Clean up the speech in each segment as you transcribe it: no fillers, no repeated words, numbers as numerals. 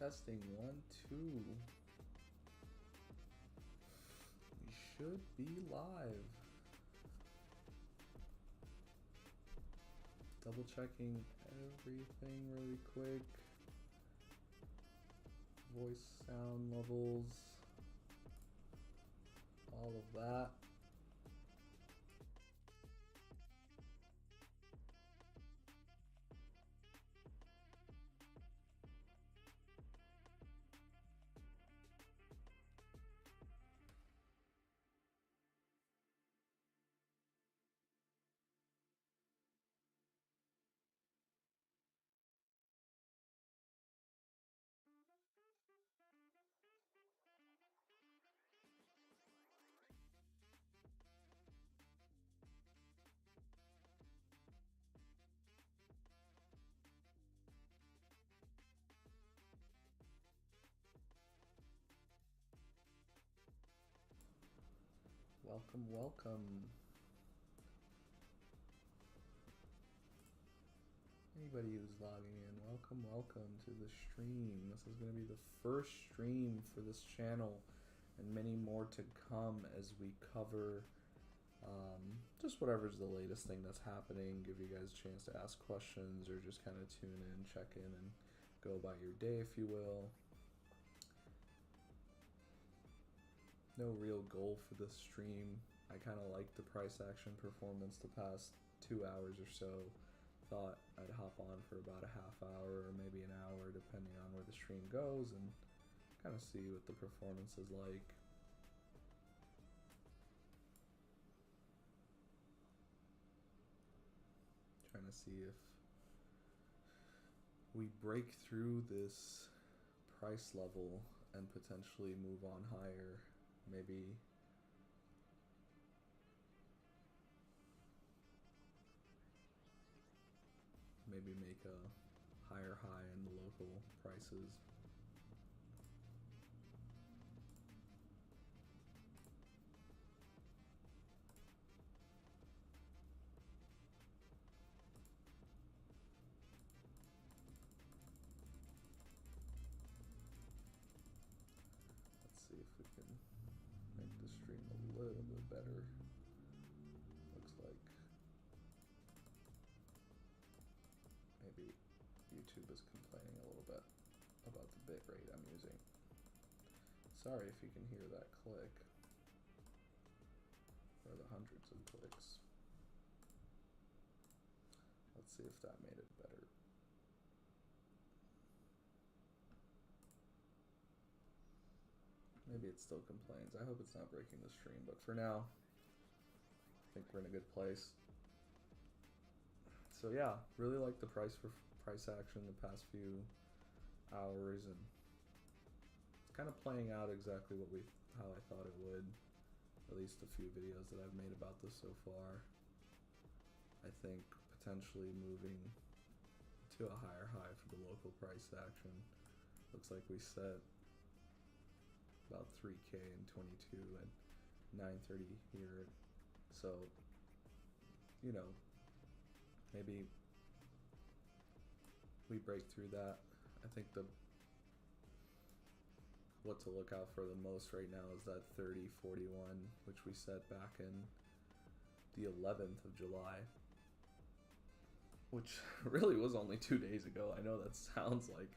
Testing 1, 2. We should be live. Double checking everything really quick. Voice, sound levels, all of that. Welcome, welcome. Anybody who's logging in, welcome, welcome to the stream. This is going to be the first stream for this channel and many more to come as we cover just whatever's the latest thing that's happening, give you guys a chance to ask questions or just kind of tune in, check in, and go about your day, if you will. No real goal for this stream. I kind of like the price action performance the past 2 hours or so. Thought I'd hop on for about a half hour or maybe an hour depending on where the stream goes and kind of see what the performance is like. Trying to see if we break through this price level and potentially move on higher. Maybe make a higher high in the local prices. Let's see if we can make the stream a little bit better. Looks like maybe YouTube is complaining a little bit about the bit rate I'm using. Sorry if you can hear that click or the hundreds of clicks. Let's see if that made it better. Maybe it still complains. I hope it's not breaking the stream, but for now, I think we're in a good place. So yeah, really like the price action the past few hours, and it's kind of playing out exactly how I thought it would. At least a few videos that I've made about this so far. I think potentially moving to a higher high for the local price action. Looks like we set about 3K in 22 and 930 here. So, you know, maybe we break through that. I think what to look out for the most right now is that 30.41, which we set back in the 11th of July, which really was only 2 days ago. I know that sounds like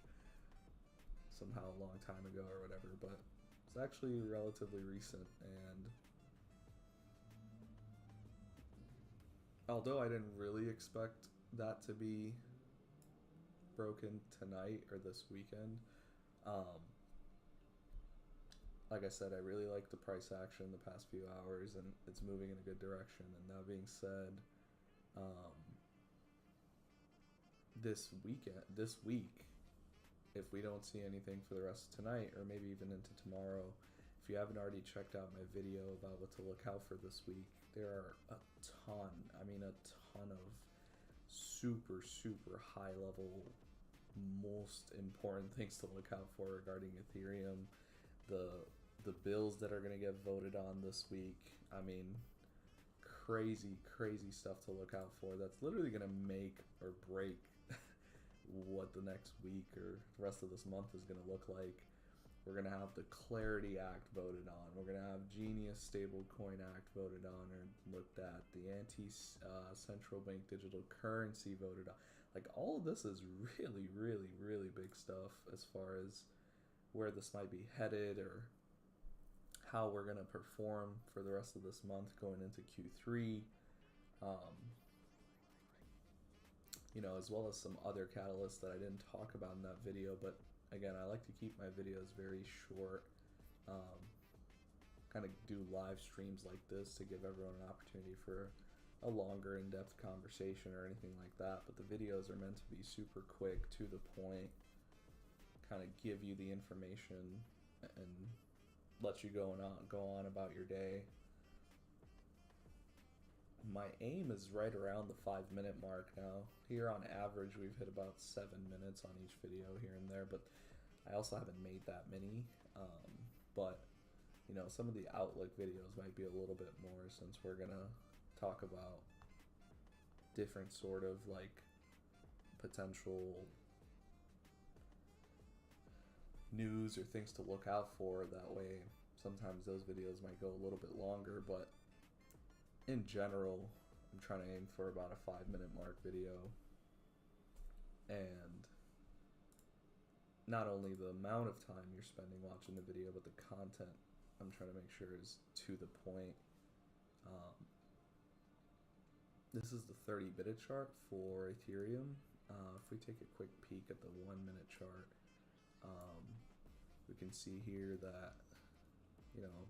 somehow a long time ago or whatever, but it's actually relatively recent. And although I didn't really expect that to be broken tonight or this weekend, like I said, I really like the price action the past few hours, and it's moving in a good direction. And that being said, this week, if we don't see anything for the rest of tonight or maybe even into tomorrow, if you haven't already checked out my video about what to look out for this week, there are a ton of super high level, most important things to look out for regarding Ethereum. The bills that are going to get voted on this week, I mean, crazy stuff to look out for. That's literally going to make or break what the next week or the rest of this month is going to look like. We're going to have the Clarity Act voted on. We're going to have Genius Stablecoin Act voted on or looked at. The Anti-Central Bank Digital Currency voted on. Like, all of this is really, really, really big stuff as far as where this might be headed or how we're going to perform for the rest of this month going into Q3. You know, as well as some other catalysts that I didn't talk about in that video, but again, I like to keep my videos very short, kind of do live streams like this to give everyone an opportunity for a longer in-depth conversation or anything like that, but the videos are meant to be super quick, to the point, kind of give you the information and let you go on about your day. My aim is right around the 5-minute mark now. Here on average, we've hit about 7 minutes on each video here and there, but I also haven't made that many. But, you know, some of the Outlook videos might be a little bit more, since we're going to talk about different sort of like potential news or things to look out for. That way, sometimes those videos might go a little bit longer, but in general, I'm trying to aim for about a 5-minute mark video. And not only the amount of time you're spending watching the video, but the content I'm trying to make sure is to the point. This is the 30-minute chart for Ethereum. If we take a quick peek at the 1-minute chart, we can see here that, you know,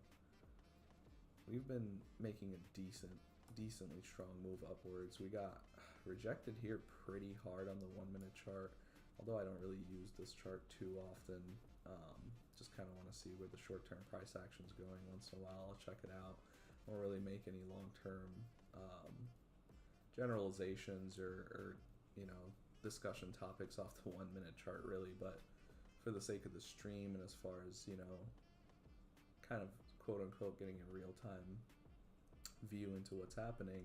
we've been making a decently strong move upwards. We got rejected here pretty hard on the 1-minute chart, although I don't really use this chart too often. Just kind of want to see where the short-term price action's going. Once in a while, I'll check it out. Won't really make any long-term generalizations or you know, discussion topics off the 1-minute chart really, but for the sake of the stream and as far as, you know, kind of quote-unquote getting a real-time view into what's happening,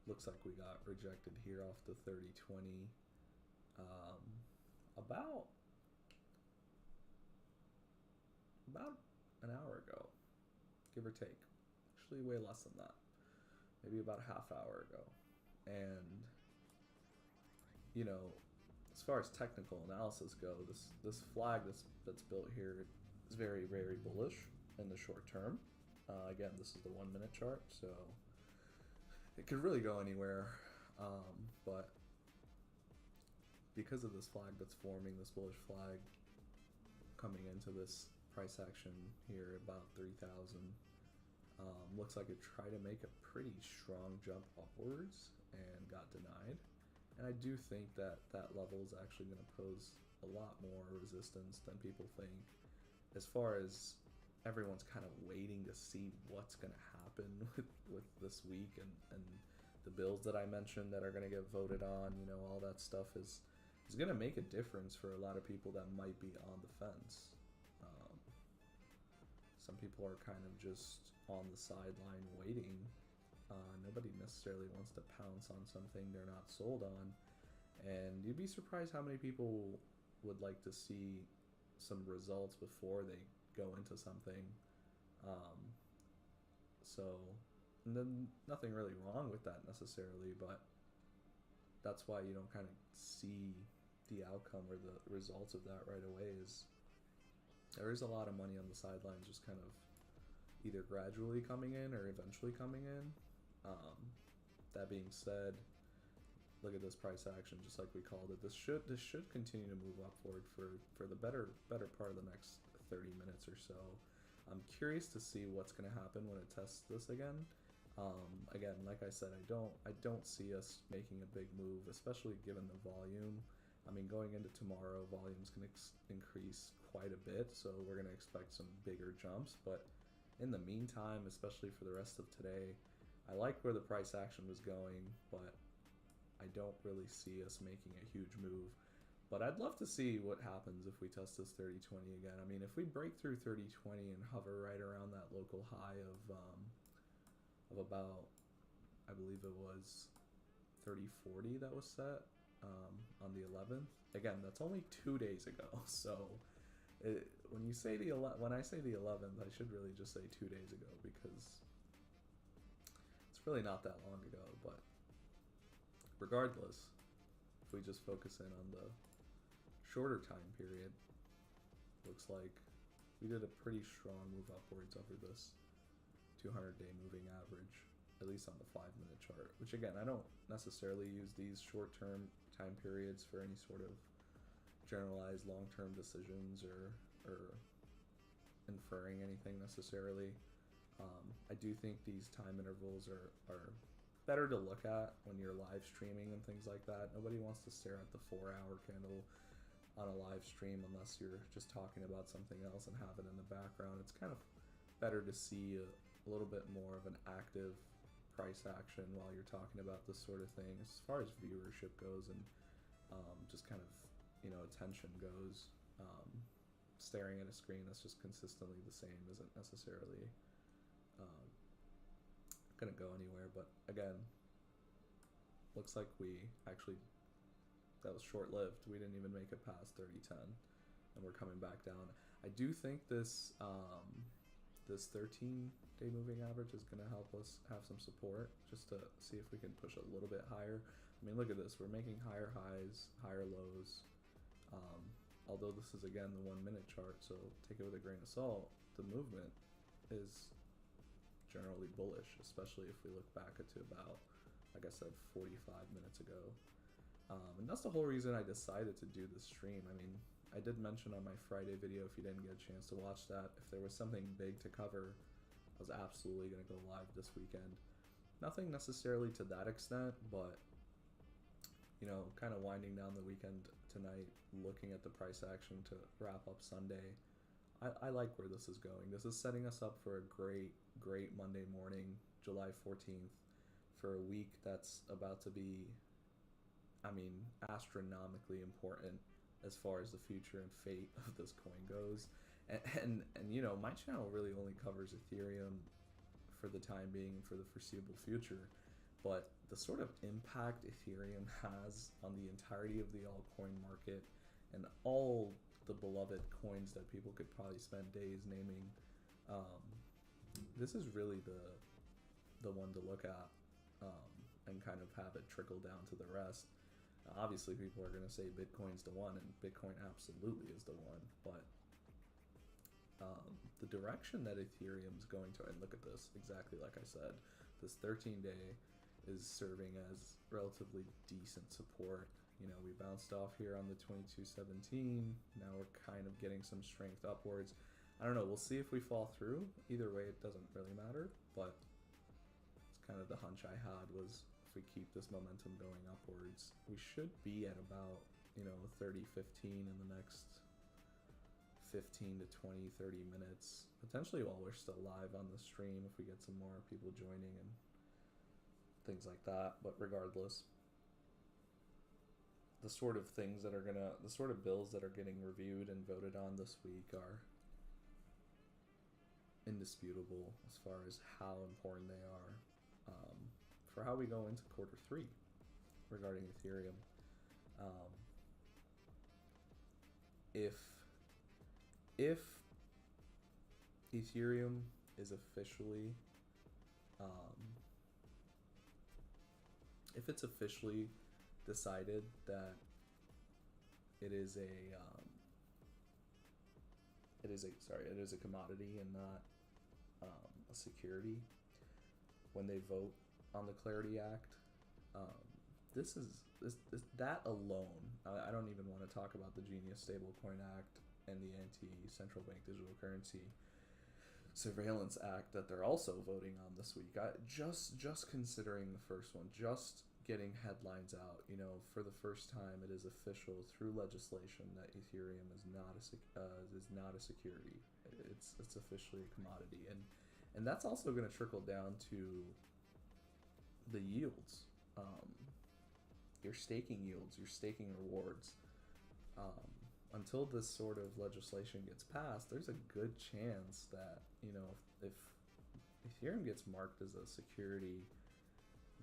looks like we got rejected here off the 30-20 about an hour ago, give or take. Actually way less than that, maybe about a half hour ago. And, you know, as far as technical analysis go, this flag that's built here is very, very bullish in the short term. Again, this is the 1-minute chart, so it could really go anywhere. But because of this flag that's forming, this bullish flag coming into this price action here about 3,000, looks like it tried to make a pretty strong jump upwards and got denied. And I do think that that level is actually going to pose a lot more resistance than people think, as far as everyone's kind of waiting to see what's going to happen with this week and the bills that I mentioned that are going to get voted on. You know, all that stuff is going to make a difference for a lot of people that might be on the fence. Some people are kind of just on the sideline waiting. Nobody necessarily wants to pounce on something they're not sold on. And you'd be surprised how many people would like to see some results before they go into something. And then nothing really wrong with that necessarily, but that's why you don't kind of see the outcome or the results of that right away. Is there is a lot of money on the sidelines just kind of either gradually coming in or eventually coming in. That being said, look at this price action, just like we called it. This should continue to move upward for the better part of the next 30 minutes or so. I'm curious to see what's going to happen when it tests this again. Again, like I said, I don't see us making a big move, especially given the volume. I mean, going into tomorrow, volume's going to increase quite a bit, so we're going to expect some bigger jumps. But in the meantime, especially for the rest of today, I like where the price action was going, but I don't really see us making a huge move. But I'd love to see what happens if we test this 30-20 again. I mean, if we break through 30-20 and hover right around that local high of about, I believe it was 30-40 that was set. on the 11th. Again, that's only 2 days ago. So when I say the 11th, I should really just say 2 days ago, because it's really not that long ago. But regardless, if we just focus in on the shorter time period, looks like we did a pretty strong move upwards over this 200-day moving average, at least on the 5-minute chart, which again, I don't necessarily use these short-term time periods for any sort of generalized long-term decisions or inferring anything necessarily. I do think these time intervals are better to look at when you're live streaming and things like that. Nobody wants to stare at the 4-hour candle on a live stream unless you're just talking about something else and have it in the background. It's kind of better to see a little bit more of an active price action while you're talking about this sort of thing, as far as viewership goes and just kind of, you know, attention goes. Staring at a screen that's just consistently the same isn't necessarily gonna go anywhere. But again, looks like we actually, that was short-lived. We didn't even make it past 3010, and we're coming back down. I do think this this 13-day moving average is going to help us have some support, just to see if we can push a little bit higher. I mean, look at this. We're making higher highs, higher lows. Although this is, again, the 1-minute chart, so take it with a grain of salt, the movement is generally bullish, especially if we look back to about, like I said, 45 minutes ago. And that's the whole reason I decided to do this stream. I mean, I did mention on my Friday video, if you didn't get a chance to watch that, if there was something big to cover, I was absolutely going to go live this weekend. Nothing necessarily to that extent, but, you know, kind of winding down the weekend tonight, looking at the price action to wrap up Sunday. I like where this is going. This is setting us up for a great Monday morning, July 14th, for a week that's about to be, I mean, astronomically important as far as the future and fate of this coin goes. And you know, my channel really only covers Ethereum for the time being, for the foreseeable future. But the sort of impact Ethereum has on the entirety of the altcoin market and all the beloved coins that people could probably spend days naming, this is really the one to look at, and kind of have it trickle down to the rest. Obviously, people are going to say Bitcoin's the one, and Bitcoin absolutely is the one, but the direction that Ethereum's going to, and look at this, exactly like I said, this 13-day is serving as relatively decent support. You know, we bounced off here on the 2217, now we're kind of getting some strength upwards. I don't know, we'll see if we fall through. Either way, it doesn't really matter, but it's kind of the hunch I had was, if we keep this momentum going upwards, we should be at about, you know, 30-15 in the next 15 to 20, 30 minutes, potentially while we're still live on the stream, if we get some more people joining and things like that. But regardless, the sort of things that are the sort of bills that are getting reviewed and voted on this week are indisputable as far as how important they are for how we go into Q3 regarding Ethereum. If Ethereum is officially, if it's officially decided that it is a commodity and not a security, when they vote on the Clarity Act, that alone, I don't even want to talk about the Genius Stablecoin Act and the Anti-Central Bank Digital Currency Surveillance Act that they're also voting on this week. Just considering the first one, just getting headlines out, you know, for the first time it is official through legislation that Ethereum is not a security. It's officially a commodity, and that's also going to trickle down to the yields, your staking yields, your staking rewards. Until this sort of legislation gets passed, there's a good chance that, you know, if Ethereum gets marked as a security,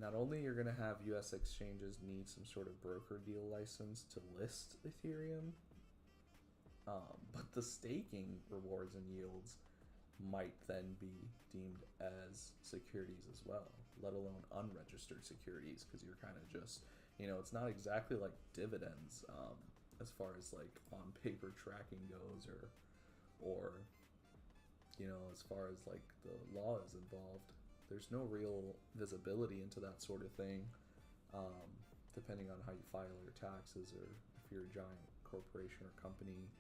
not only you're going to have US exchanges need some sort of broker deal license to list Ethereum, but the staking rewards and yields might then be deemed as securities as well, let alone unregistered securities, because you're kind of just, it's not exactly like dividends as far as like on paper tracking goes, or as far as like the law is involved. There's no real visibility into that sort of thing, depending on how you file your taxes, or if you're a giant corporation or company,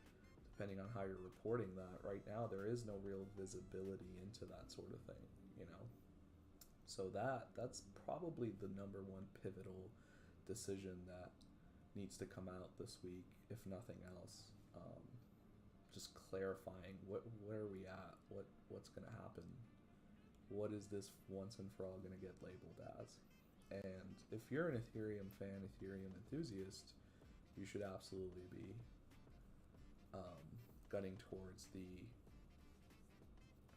depending on how you're reporting that. Right now, there is no real visibility into that sort of thing, So that's probably the number one pivotal decision that needs to come out this week, if nothing else. Just clarifying where are we at, what's going to happen, what is this once and for all going to get labeled as. And if you're an Ethereum fan, Ethereum enthusiast, you should absolutely be gunning towards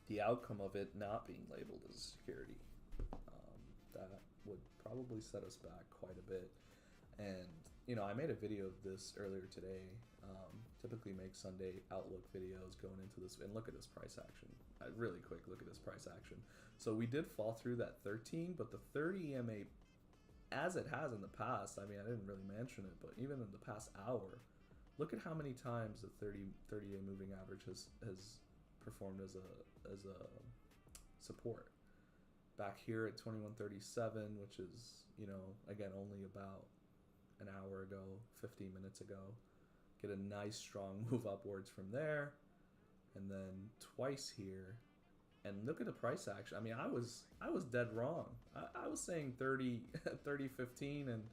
the outcome of it not being labeled as a security. That would probably set us back quite a bit. And I made a video of this earlier today. Typically make Sunday outlook videos going into this, and look at this price action. Really quick, look at this price action. So we did fall through that 13, but the 30 EMA, as it has in the past, I didn't really mention it, but even in the past hour, look at how many times the 30-day moving average has performed as a support. Back here at 2137, which is, again, only about an hour ago, 15 minutes ago. Get a nice strong move upwards from there, and then twice here. And look at the price action. I was dead wrong. I was saying 30 15, and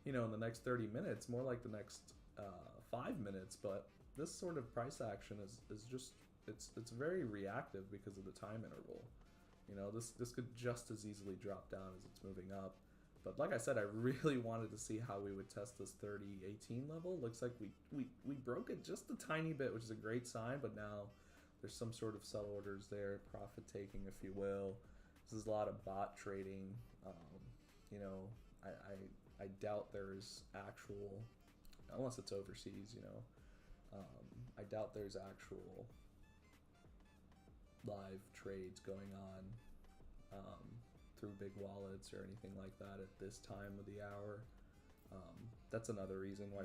in the next 30 minutes, more like the next 5 minutes. But this sort of price action is just it's very reactive because of the time interval. This could just as easily drop down as it's moving up. But like I said, I really wanted to see how we would test this 3018 level. Looks like we broke it just a tiny bit, which is a great sign, but now there's some sort of sell orders there, profit taking, if you will. This is a lot of bot trading. I doubt there's actual, unless it's overseas, I doubt there's actual live trades going on through big wallets or anything like that at this time of the hour. That's another reason why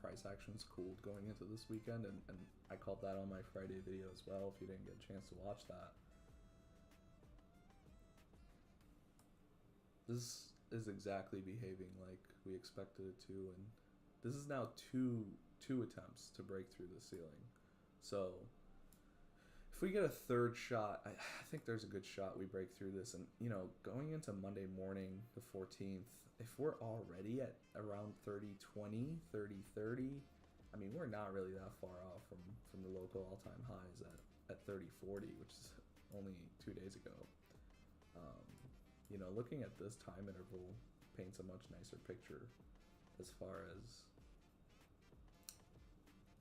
price action's cooled going into this weekend, and I called that on my Friday video as well, if you didn't get a chance to watch that. This is exactly behaving like we expected it to, and this is now two attempts to break through the ceiling. So if we get a third shot, I think there's a good shot we break through this. And, going into Monday morning, the 14th, if we're already at around 30.20, 30.30, we're not really that far off from the local all-time highs at 30.40, which is only 2 days ago. Looking at this time interval paints a much nicer picture as far as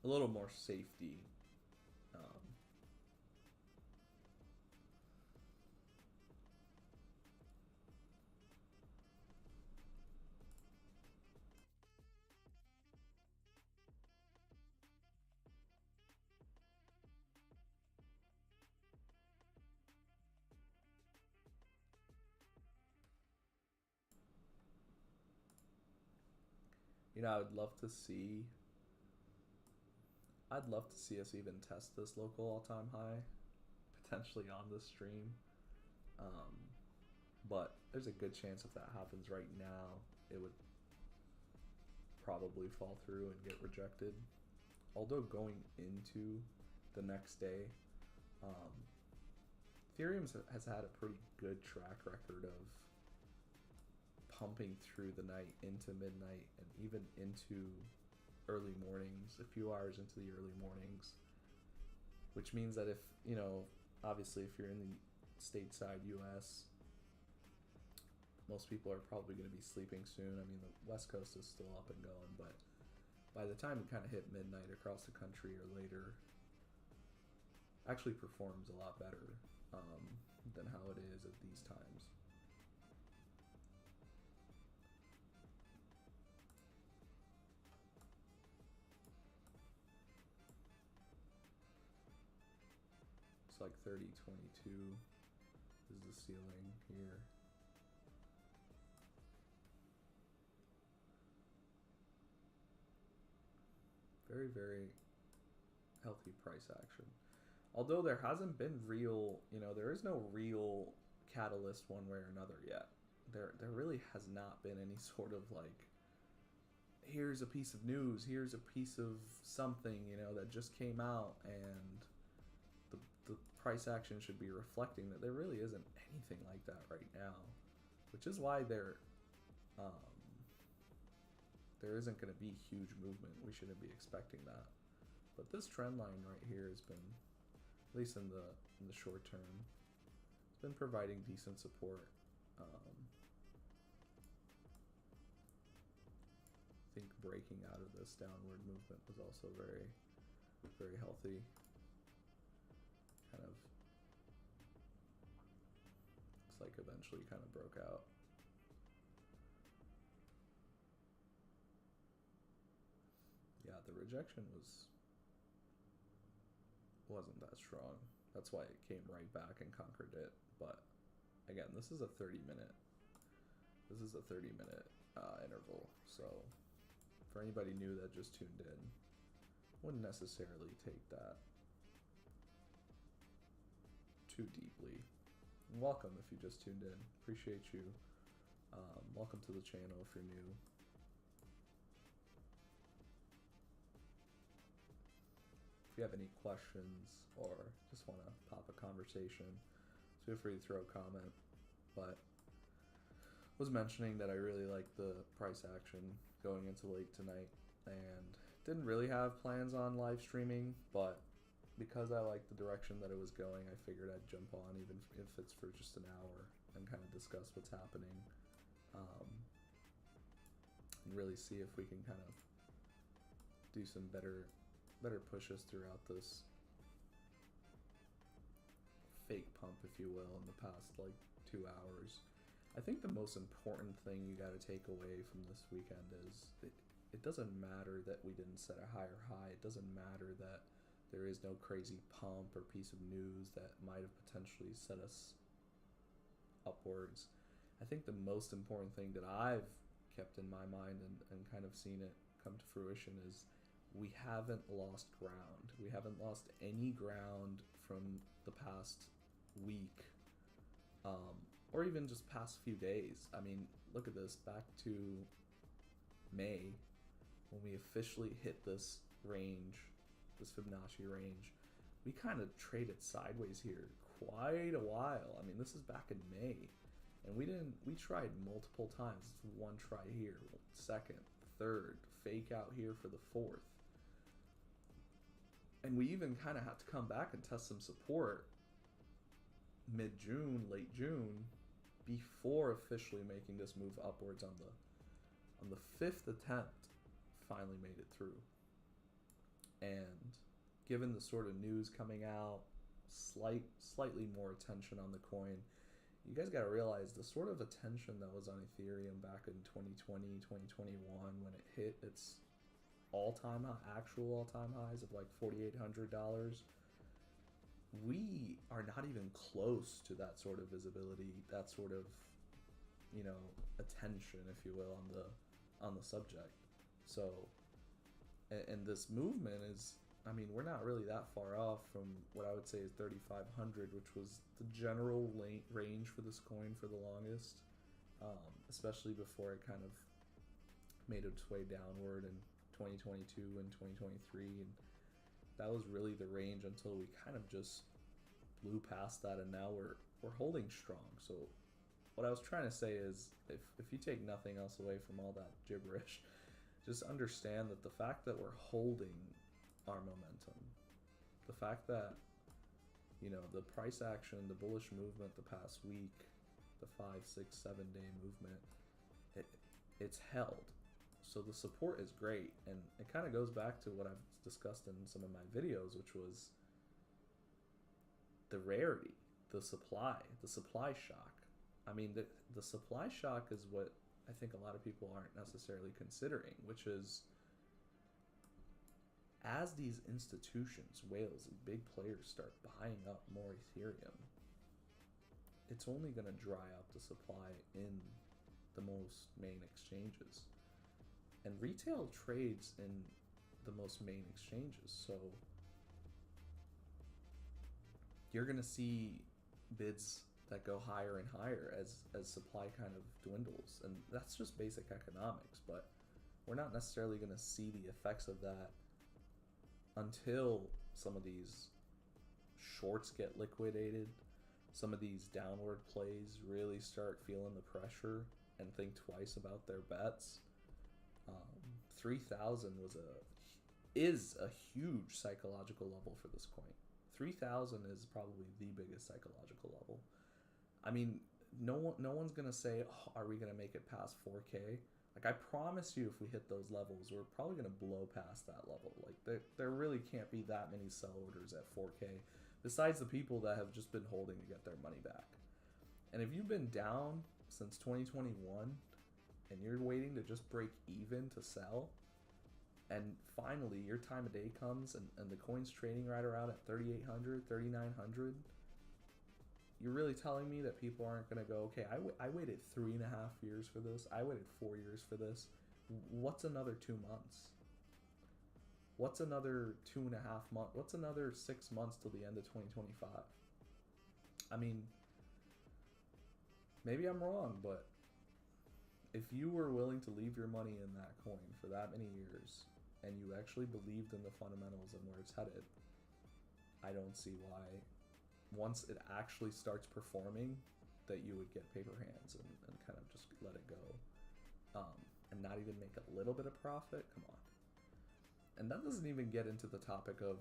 a little more safety. I'd love to see us even test this local all-time high, potentially on this stream. But there's a good chance if that happens right now, it would probably fall through and get rejected. Although going into the next day, Ethereum has had a pretty good track record of pumping through the night into midnight and even into early mornings, a few hours into the early mornings, which means that if, obviously if you're in the stateside US, most people are probably going to be sleeping soon. The West Coast is still up and going, but by the time we kind of hit midnight across the country or later, actually performs a lot better than how it is at these times. Looks like 30.22 is the ceiling here. Very, very healthy price action. Although there hasn't been real, you know, there is no real catalyst one way or another yet. There really has not been any sort of like, here's a piece of news, here's a piece of something, you know, that just came out, and the price action should be reflecting that there really isn't anything like that right now, which is why there isn't going to be huge movement. We shouldn't be expecting that. But this trend line right here has been, at least in the short term, it's been providing decent support. I think breaking out of this downward movement was also very, very healthy. Kind of looks like eventually kind of broke out. Yeah, the rejection wasn't that strong. That's why it came right back and conquered it. But again, this is a 30-minute. This is a 30-minute interval. So for anybody new that just tuned in, wouldn't necessarily take that too deeply. And welcome if you just tuned in. Appreciate you. Welcome to the channel if you're new. If you have any questions or just want to pop a conversation, feel free to throw a comment. But was mentioning that I really like the price action going into late tonight, and didn't really have plans on live streaming, but because I like the direction that it was going, I figured I'd jump on even if it's for just an hour and kind of discuss what's happening, and really see if we can kind of do some better pushes throughout this fake pump, if you will, in the past like 2 hours. I think the most important thing you got to take away from this weekend is it doesn't matter that we didn't set a higher high. It doesn't matter that there is no crazy pump or piece of news that might have potentially set us upwards. I think the most important thing that I've kept in my mind and kind of seen it come to fruition is we haven't lost ground. We haven't lost any ground from the past week, or even just past few days. I mean, look at this, back to May, when we officially hit this range, this Fibonacci range. We kind of traded sideways here quite a while. I mean, this is back in May, and we tried multiple times. One try here, second, third, fake out here for the fourth. And we even kind of had to come back and test some support mid-June, late June, before officially making this move upwards on the fifth attempt. Finally made it through. And given the sort of news coming out, slightly more attention on the coin, you guys got to realize the sort of attention that was on Ethereum back in 2020, 2021, when it hit its actual all-time highs of like $4,800. We are not even close to that sort of visibility, that sort of, you know, attention, if you will, on the subject. So, and this movement is, I mean, we're not really that far off from what I would say is 3,500, which was the general range for this coin for the longest, especially before it kind of made its way downward in 2022 and 2023, and that was really the range until we kind of just blew past that, and now we're holding strong. So what I was trying to say is, if you take nothing else away from all that gibberish, just understand that the fact that we're holding our momentum, the fact that, you know, the price action, the bullish movement the past week, the 5, 6, 7 day movement, it's held. So the support is great, and it kind of goes back to what I've discussed in some of my videos, which was the rarity, the supply shock. I mean, the supply shock is what I think a lot of people aren't necessarily considering, which is as these institutions, whales and big players start buying up more Ethereum, it's only going to dry up the supply in the most main exchanges. And retail trades in the most main exchanges, so you're going to see bids that go higher and higher as supply kind of dwindles. And that's just basic economics, but we're not necessarily going to see the effects of that until some of these shorts get liquidated, some of these downward plays really start feeling the pressure and think twice about their bets. 3,000 is a huge psychological level for this coin. 3,000 is probably the biggest psychological level. I mean, no one's gonna say, oh, are we gonna make it past 4K? Like, I promise you, if we hit those levels, we're probably gonna blow past that level. Like, there really can't be that many sell orders at 4K, besides the people that have just been holding to get their money back. And if you've been down since 2021 and you're waiting to just break even to sell, and finally your time of day comes and the coin's trading right around at 3,800, 3,900, you're really telling me that people aren't going to go, okay, I waited 3.5 years for this. I waited 4 years for this. What's another 2 months? What's another 2.5 months? What's another 6 months till the end of 2025? I mean, maybe I'm wrong, but if you were willing to leave your money in that coin for that many years and you actually believed in the fundamentals and where it's headed, I don't see why, once it actually starts performing, that you would get paper hands and kind of just let it go, and not even make a little bit of profit. Come on. And that doesn't even get into the topic of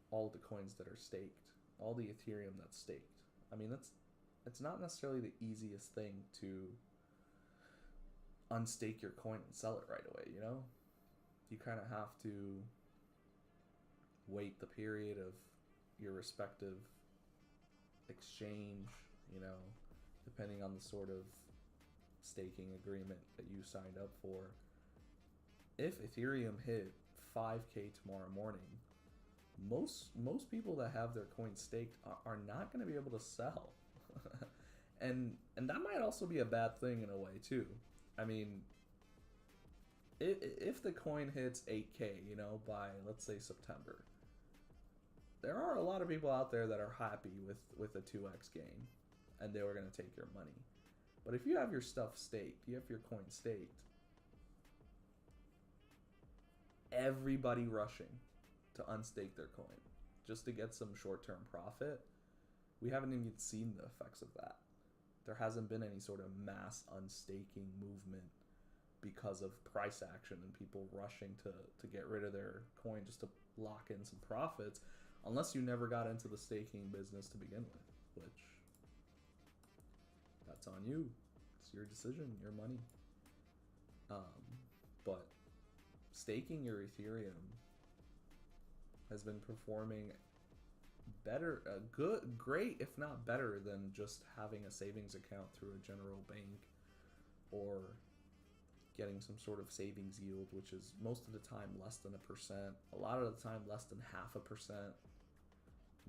all the coins that are staked, all the Ethereum that's staked. I mean, it's not necessarily the easiest thing to unstake your coin and sell it right away, you know? You kind of have to wait the period of your respective exchange, you know, depending on the sort of staking agreement that you signed up for. If Ethereum hit 5K tomorrow morning, most people that have their coins staked are not going to be able to sell. and that might also be a bad thing in a way too. I mean, if the coin hits 8K, you know, by, let's say, September, there are a lot of people out there that are happy with a 2x gain, and they were going to take your money. But if you have your stuff staked, you have your coin staked, everybody rushing to unstake their coin just to get some short-term profit, we haven't even seen the effects of that. There hasn't been any sort of mass unstaking movement because of price action and people rushing to get rid of their coin just to lock in some profits, unless you never got into the staking business to begin with, which, that's on you. It's your decision, your money. But staking your Ethereum has been performing better, great, if not better, than just having a savings account through a general bank or getting some sort of savings yield, which is most of the time less than 1%, a lot of the time less than 0.5%,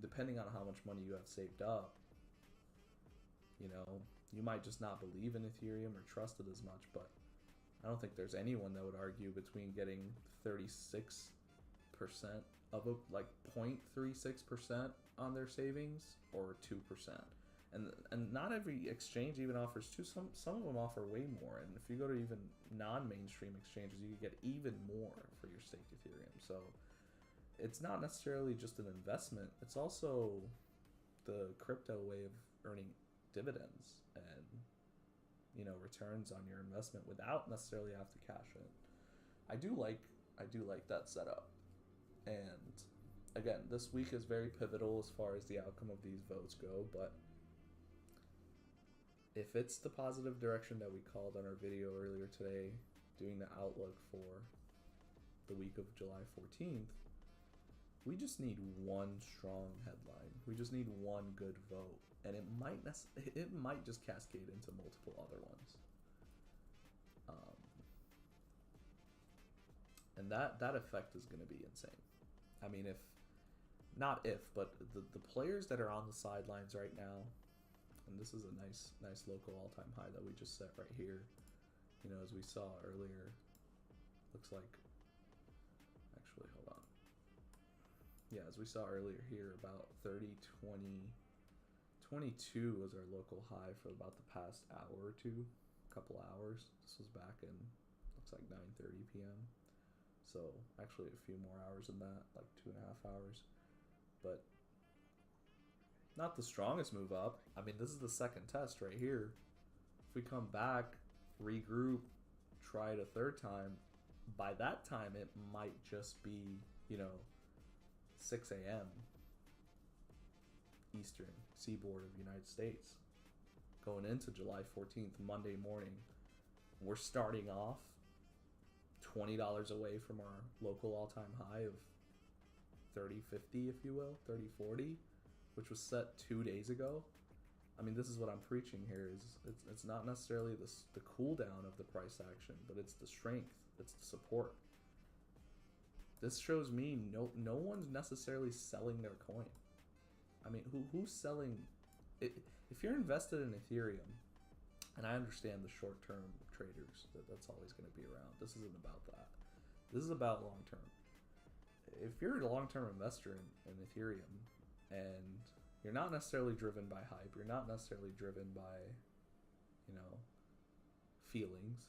depending on how much money you have saved up. You know, you might just not believe in Ethereum or trust it as much, but I don't think there's anyone that would argue between getting 36% of a, like 0.36% on their savings or 2%. And not every exchange even offers 2. Some of them offer way more. And if you go to even non-mainstream exchanges, you can get even more for your staked Ethereum. So it's not necessarily just an investment. It's also the crypto way of earning dividends and, you know, returns on your investment without necessarily have to cash in. I do like that setup. And again, this week is very pivotal as far as the outcome of these votes go, but if it's the positive direction that we called on our video earlier today, doing the outlook for the week of July 14th, we just need one strong headline. We just need one good vote, and it might just cascade into multiple other ones. And and that effect is going to be insane. I mean, but the players that are on the sidelines right now, and this is a nice local all-time high that we just set right here. You know, as we saw earlier, looks like, actually, hold on. Yeah, as we saw earlier here, about 30, 20, 22 was our local high for about the past hour or two, couple hours. This was back in, looks like 9:30 p.m. So actually a few more hours than that, like 2.5 hours. But not the strongest move up. I mean, this is the second test right here. If we come back, regroup, try it a third time, by that time it might just be, you know, 6 a.m. Eastern Seaboard of the United States. Going into July 14th, Monday morning, we're starting off $20 away from our local all-time high of 30.50, if you will, 30.40, which was set 2 days ago. I mean, this is what I'm preaching here. It's not necessarily the cool down of the price action, but it's the strength, it's the support. This shows me no one's necessarily selling their coin. I mean, who's selling it? If you're invested in Ethereum, and I understand the short-term traders, that's always going to be around. This isn't about that. This is about long-term. If you're a long-term investor in Ethereum, and you're not necessarily driven by hype, you're not necessarily driven by, you know, feelings,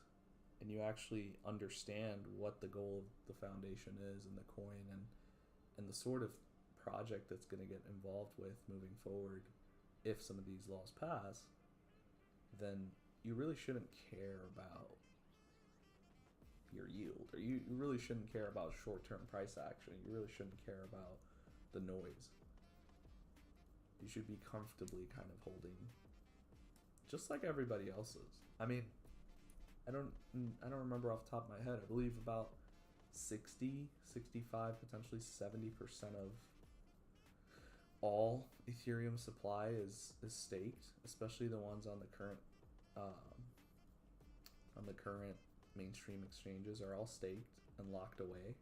and you actually understand what the goal of the foundation is and the coin and the sort of project that's going to get involved with moving forward if some of these laws pass, then you really shouldn't care about your yield, or you really shouldn't care about short-term price action. You really shouldn't care about the noise. You should be comfortably kind of holding, just like everybody else is. I mean, I don't remember off the top of my head. I believe about 60, 65, potentially 70% of all Ethereum supply is staked, especially the ones on the current mainstream exchanges are all staked and locked away.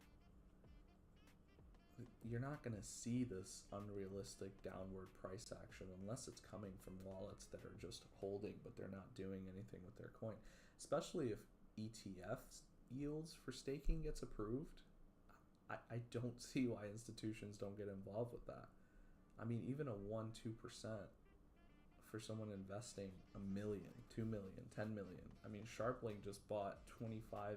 You're not going to see this unrealistic downward price action unless it's coming from wallets that are just holding, but they're not doing anything with their coin. Especially if ETFs yields for staking gets approved. I don't see why institutions don't get involved with that. I mean, even a 1-2% for someone investing $1 million, $2 million, $10 million. I mean, Sharplink just bought $25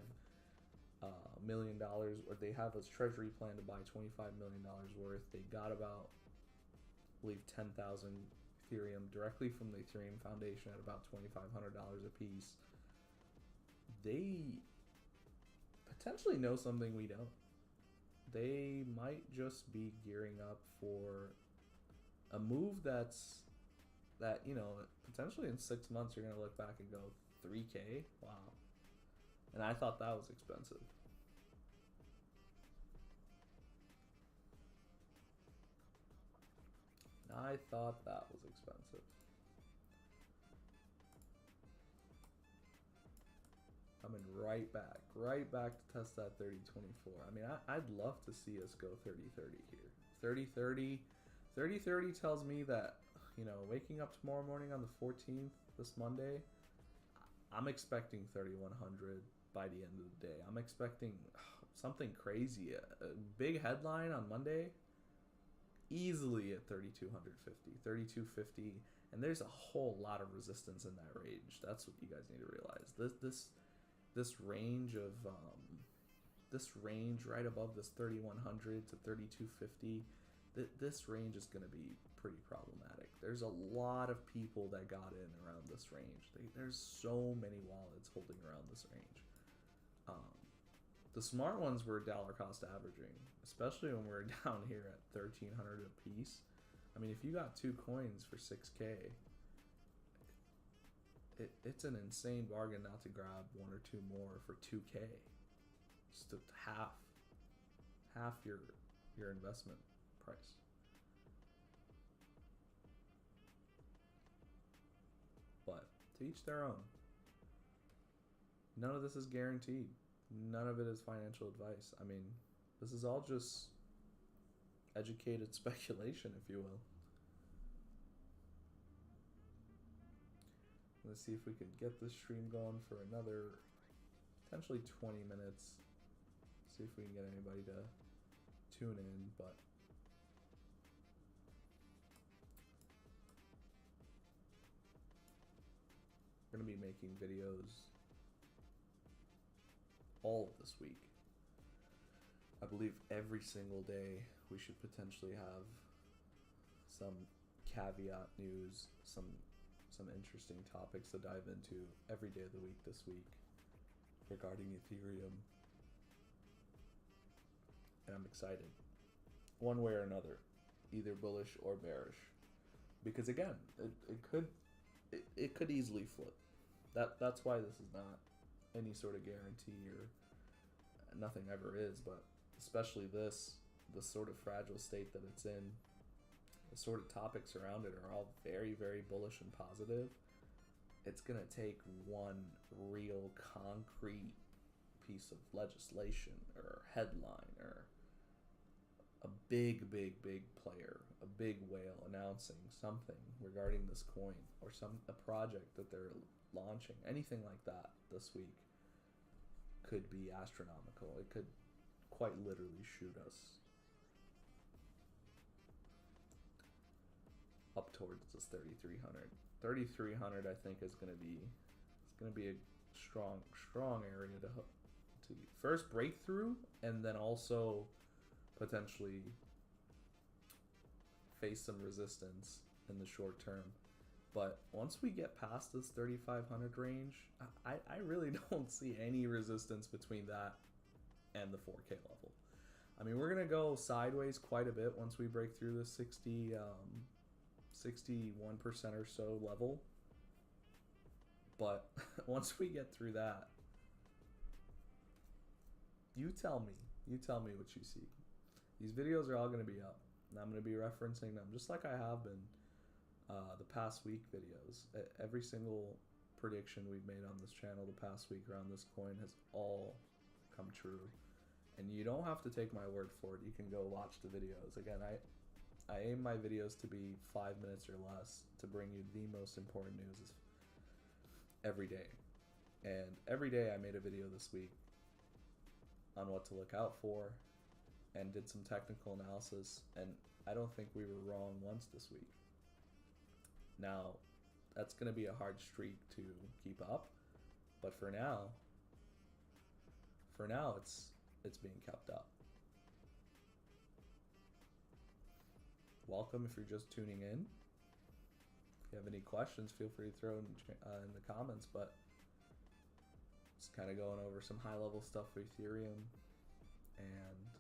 million, or they have a treasury plan to buy $25 million worth. They got about, I believe, 10,000 Ethereum directly from the Ethereum Foundation at about $2,500 a piece. They potentially know something we don't. They might just be gearing up for a move that, you know, potentially in 6 months you're going to look back and go, 3K? Wow. And I thought that was expensive. I thought that was expensive. Coming right back to test that 30.24. I mean, I'd love to see us go 30.30 here. 30.30 tells me that, you know, waking up tomorrow morning on the 14th, this Monday, I'm expecting 3,100 by the end of the day. I'm expecting something crazy. A big headline on Monday, easily at 3,250, 3,250, and there's a whole lot of resistance in that range. That's what you guys need to realize. This range of this range right above this 3,100 to 3,250. This range is going to be pretty problematic. There's a lot of people that got in around this range. There's so many wallets holding around this range. The smart ones were dollar cost averaging, especially when we're down here at 1,300 a piece. I mean, if you got 2 coins for 6K, it's an insane bargain not to grab 1 or 2 more for 2K. Just to half your investment price. But to each their own. None of this is guaranteed. None of it is financial advice. I mean, this is all just educated speculation, if you will. Let's see if we can get this stream going for another potentially 20 minutes. See if we can get anybody to tune in, but we're going to be making videos all of this week. I believe every single day we should potentially have some caveat news, some interesting topics to dive into every day of the week this week regarding Ethereum. And I'm excited. One way or another, either bullish or bearish. Because again, it could easily flip. That's why this is not any sort of guarantee, or nothing ever is, but especially the sort of fragile state that it's in, the sort of topics around it are all very, very bullish and positive. It's going to take one real concrete piece of legislation or headline or a big player, a big whale announcing something regarding this coin, or a project that they're launching, anything like that this week could be astronomical. It could quite literally shoot us up towards this 3,300. 3,300, I think, is going to be a strong area to first breakthrough, and then also potentially face some resistance in the short term. But once we get past this 3,500 range, I really don't see any resistance between that and the 4K level. I mean, we're going to go sideways quite a bit once we break through the 61% or so level. But once we get through that, you tell me what you see. These videos are all going to be up, and I'm going to be referencing them just like I have been the past week videos. Every single prediction we've made on this channel the past week around this coin has all come true. And you don't have to take my word for it. You can go watch the videos. Again, I aim my videos to be 5 minutes or less to bring you the most important news every day. And every day I made a video this week on what to look out for and did some technical analysis, and I don't think we were wrong once this week. Now, that's going to be a hard streak to keep up, but for now it's being kept up. Welcome if you're just tuning in. If you have any questions, feel free to throw in the comments, but just kind of going over some high-level stuff for Ethereum and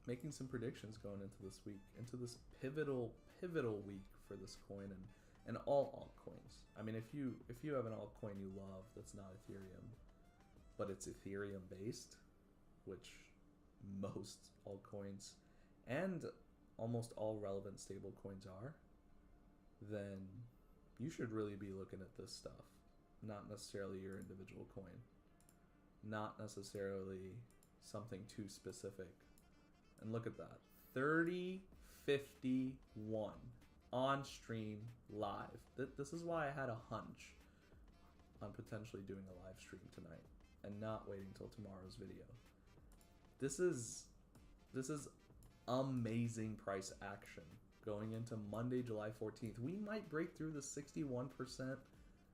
making some predictions going into this week, into this pivotal week for this coin and all altcoins. I mean, if you have an altcoin you love that's not Ethereum, but it's Ethereum based, which most altcoins and almost all relevant stable coins are, then you should really be looking at this stuff, not necessarily your individual coin, not necessarily something too specific. And look at that, 3051 on stream live. This is why I had a hunch on potentially doing a live stream tonight and not waiting till tomorrow's video. This is amazing price action going into Monday, July 14th. We might break through the 61%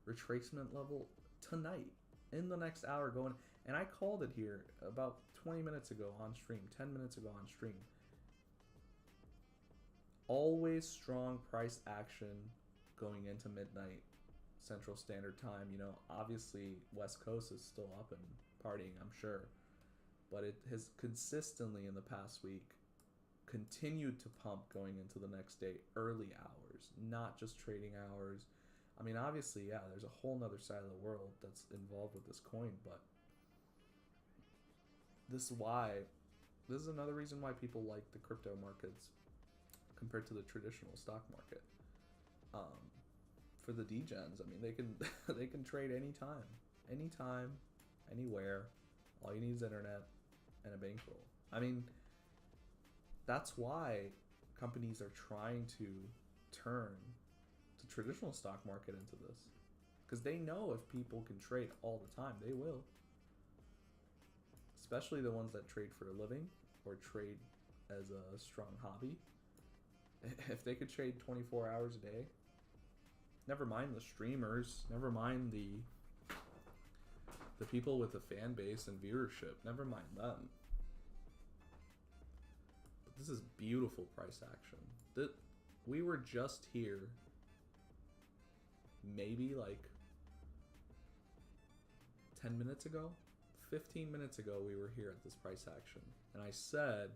retracement level tonight in the next hour going, and I called it here about 20 minutes ago on stream, 10 minutes ago on stream. Always strong price action going into midnight Central Standard Time. You know, obviously West Coast is still up and partying, I'm sure, but it has consistently in the past week continued to pump going into the next day, early hours, not just trading hours. I mean, obviously, yeah, there's a whole nother side of the world that's involved with this coin, but this is another reason why people like the crypto markets compared to the traditional stock market. For the degens, I mean, they can they can trade anytime. anytime, anywhere. All you need is internet and a bankroll. I mean, that's why companies are trying to turn the traditional stock market into this. Because they know if people can trade all the time, they will. Especially the ones that trade for a living or trade as a strong hobby. If they could trade 24 hours a day, never mind the streamers, never mind the people with a fan base and viewership, never mind them. But this is beautiful price action. We were just here maybe like 10 minutes ago, 15 minutes ago we were here at this price action, and I said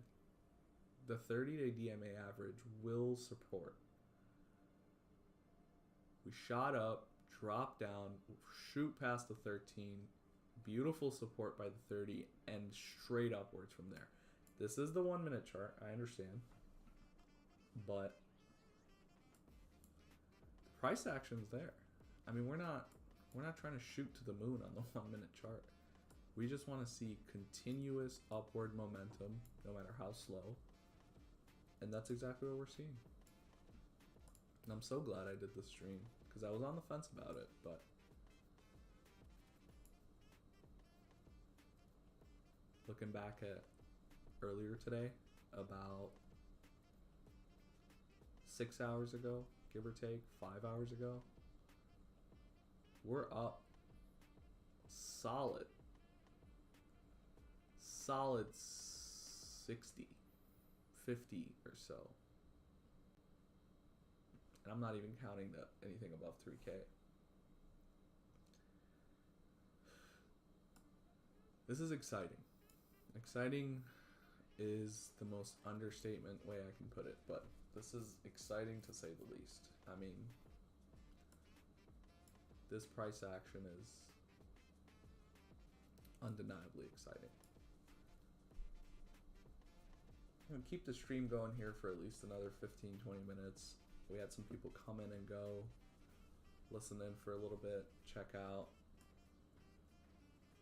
the 30-day DMA average will support. We shot up, dropped down, shoot past the 13, beautiful support by the 30, and straight upwards from there. This is the 1 minute chart, I understand, but the price action's there. I mean, we're not trying to shoot to the moon on the 1 minute chart. We just want to see continuous upward momentum, no matter how slow. And that's exactly what we're seeing. And I'm so glad I did this stream, because I was on the fence about it, but looking back at earlier today, about 6 hours ago, give or take, 5 hours ago, we're up solid 60, 50 or so. And I'm not even counting anything above 3K. This is exciting. Exciting is the most understatement way I can put it, but this is exciting to say the least. I mean, this price action is undeniably exciting. I'm going to keep the stream going here for at least another 15-20 minutes. We had some people come in and go, listen in for a little bit, check out.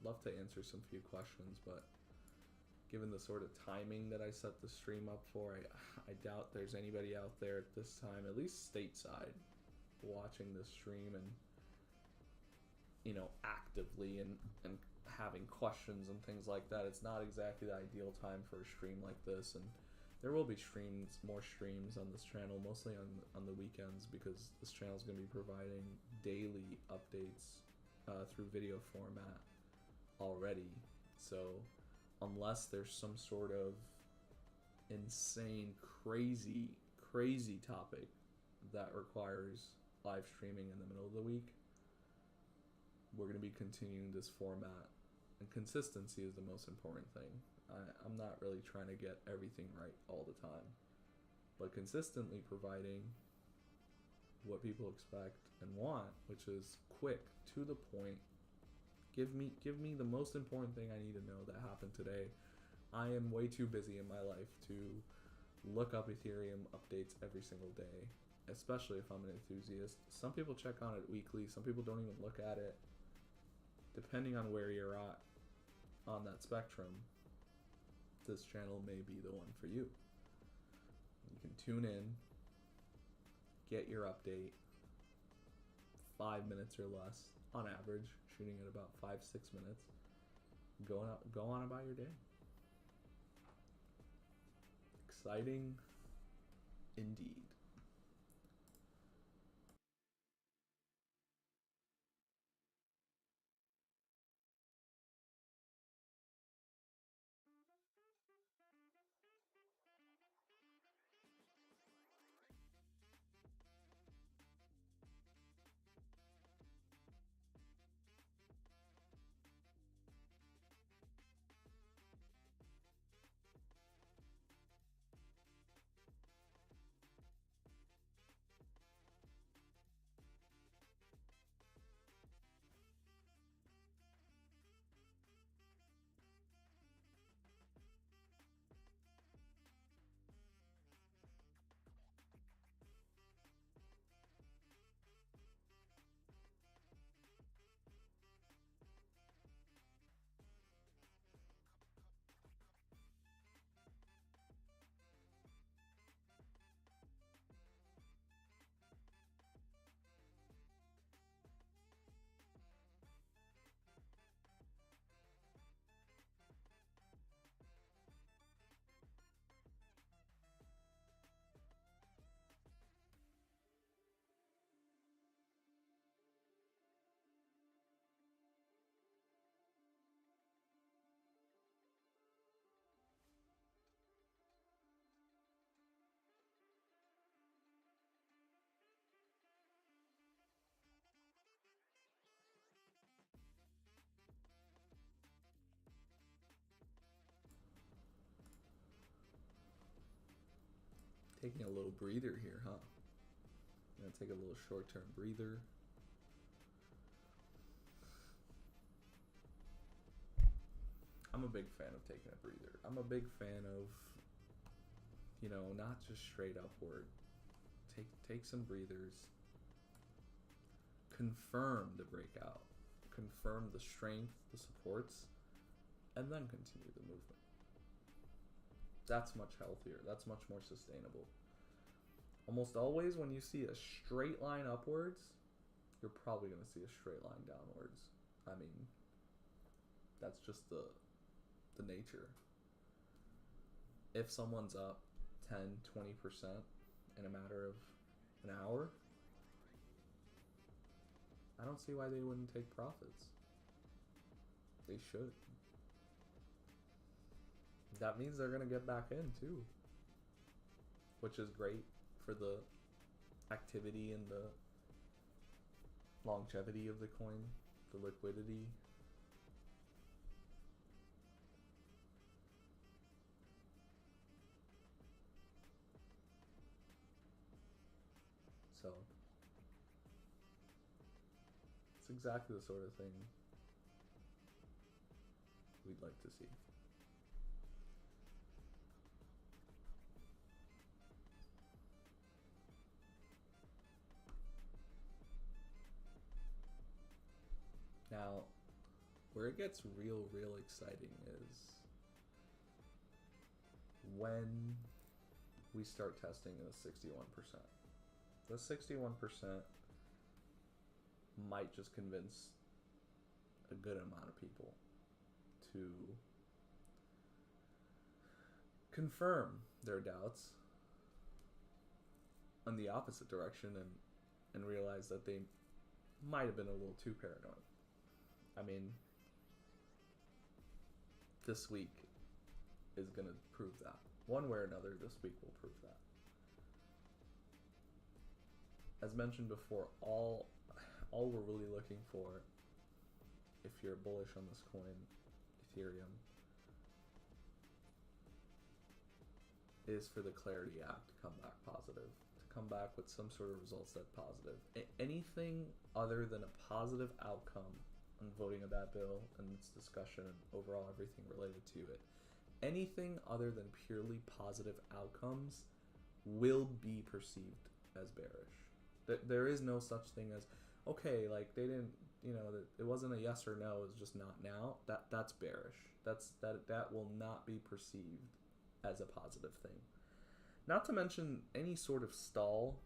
Love to answer some few questions, but given the sort of timing that I set the stream up for, I doubt there's anybody out there at this time, at least stateside, watching this stream and, you know, actively and having questions and things like that. It's not exactly the ideal time for a stream like this, and there will be more streams on this channel, mostly on the weekends, because this channel is going to be providing daily updates through video format already. So unless there's some sort of insane, crazy topic that requires live streaming in the middle of the week, we're going to be continuing this format, and consistency is the most important thing. I'm not really trying to get everything right all the time, but consistently providing what people expect and want, which is quick, to the point. Give me the most important thing I need to know that happened today. I am way too busy in my life to look up Ethereum updates every single day, especially if I'm an enthusiast. Some people check on it weekly, some people don't even look at it. Depending on where you're at on that spectrum, this channel may be the one for you. You can tune in, get your update, 5 minutes or less on average, shooting at about 5-6 minutes. Go on about your day. Exciting indeed. taking a little breather here, huh? I'm gonna take a little short-term breather. I'm a big fan of taking a breather. I'm a big fan of, you know, not just straight upward. Take some breathers. Confirm the breakout. Confirm the strength, the supports, and then continue the movement. That's much healthier. That's much more sustainable. Almost always when you see a straight line upwards, you're probably going to see a straight line downwards. I mean, that's just the nature. If someone's up 10, 20% in a matter of an hour, I don't see why they wouldn't take profits. They should. That means they're going to get back in too, which is great for the activity and the longevity of the coin, the liquidity. So it's exactly the sort of thing we'd like to see. Now, where it gets real exciting is when we start testing the 61%. The 61% might just convince a good amount of people to confirm their doubts in the opposite direction and realize that they might have been a little too paranoid. I mean, this week is going to prove that. One way or another, this week will prove that. As mentioned before, all we're really looking for, if you're bullish on this coin, Ethereum, is for the Clarity Act to come back positive, to come back with some sort of results that positive. Anything other than a positive outcome on voting of that bill and its discussion and overall everything related to it, anything other than purely positive outcomes will be perceived as bearish. There is no such thing as, okay, like they didn't, you know, it wasn't a yes or no, it's just not now. That's bearish. That will not be perceived as a positive thing. Not to mention any sort of stall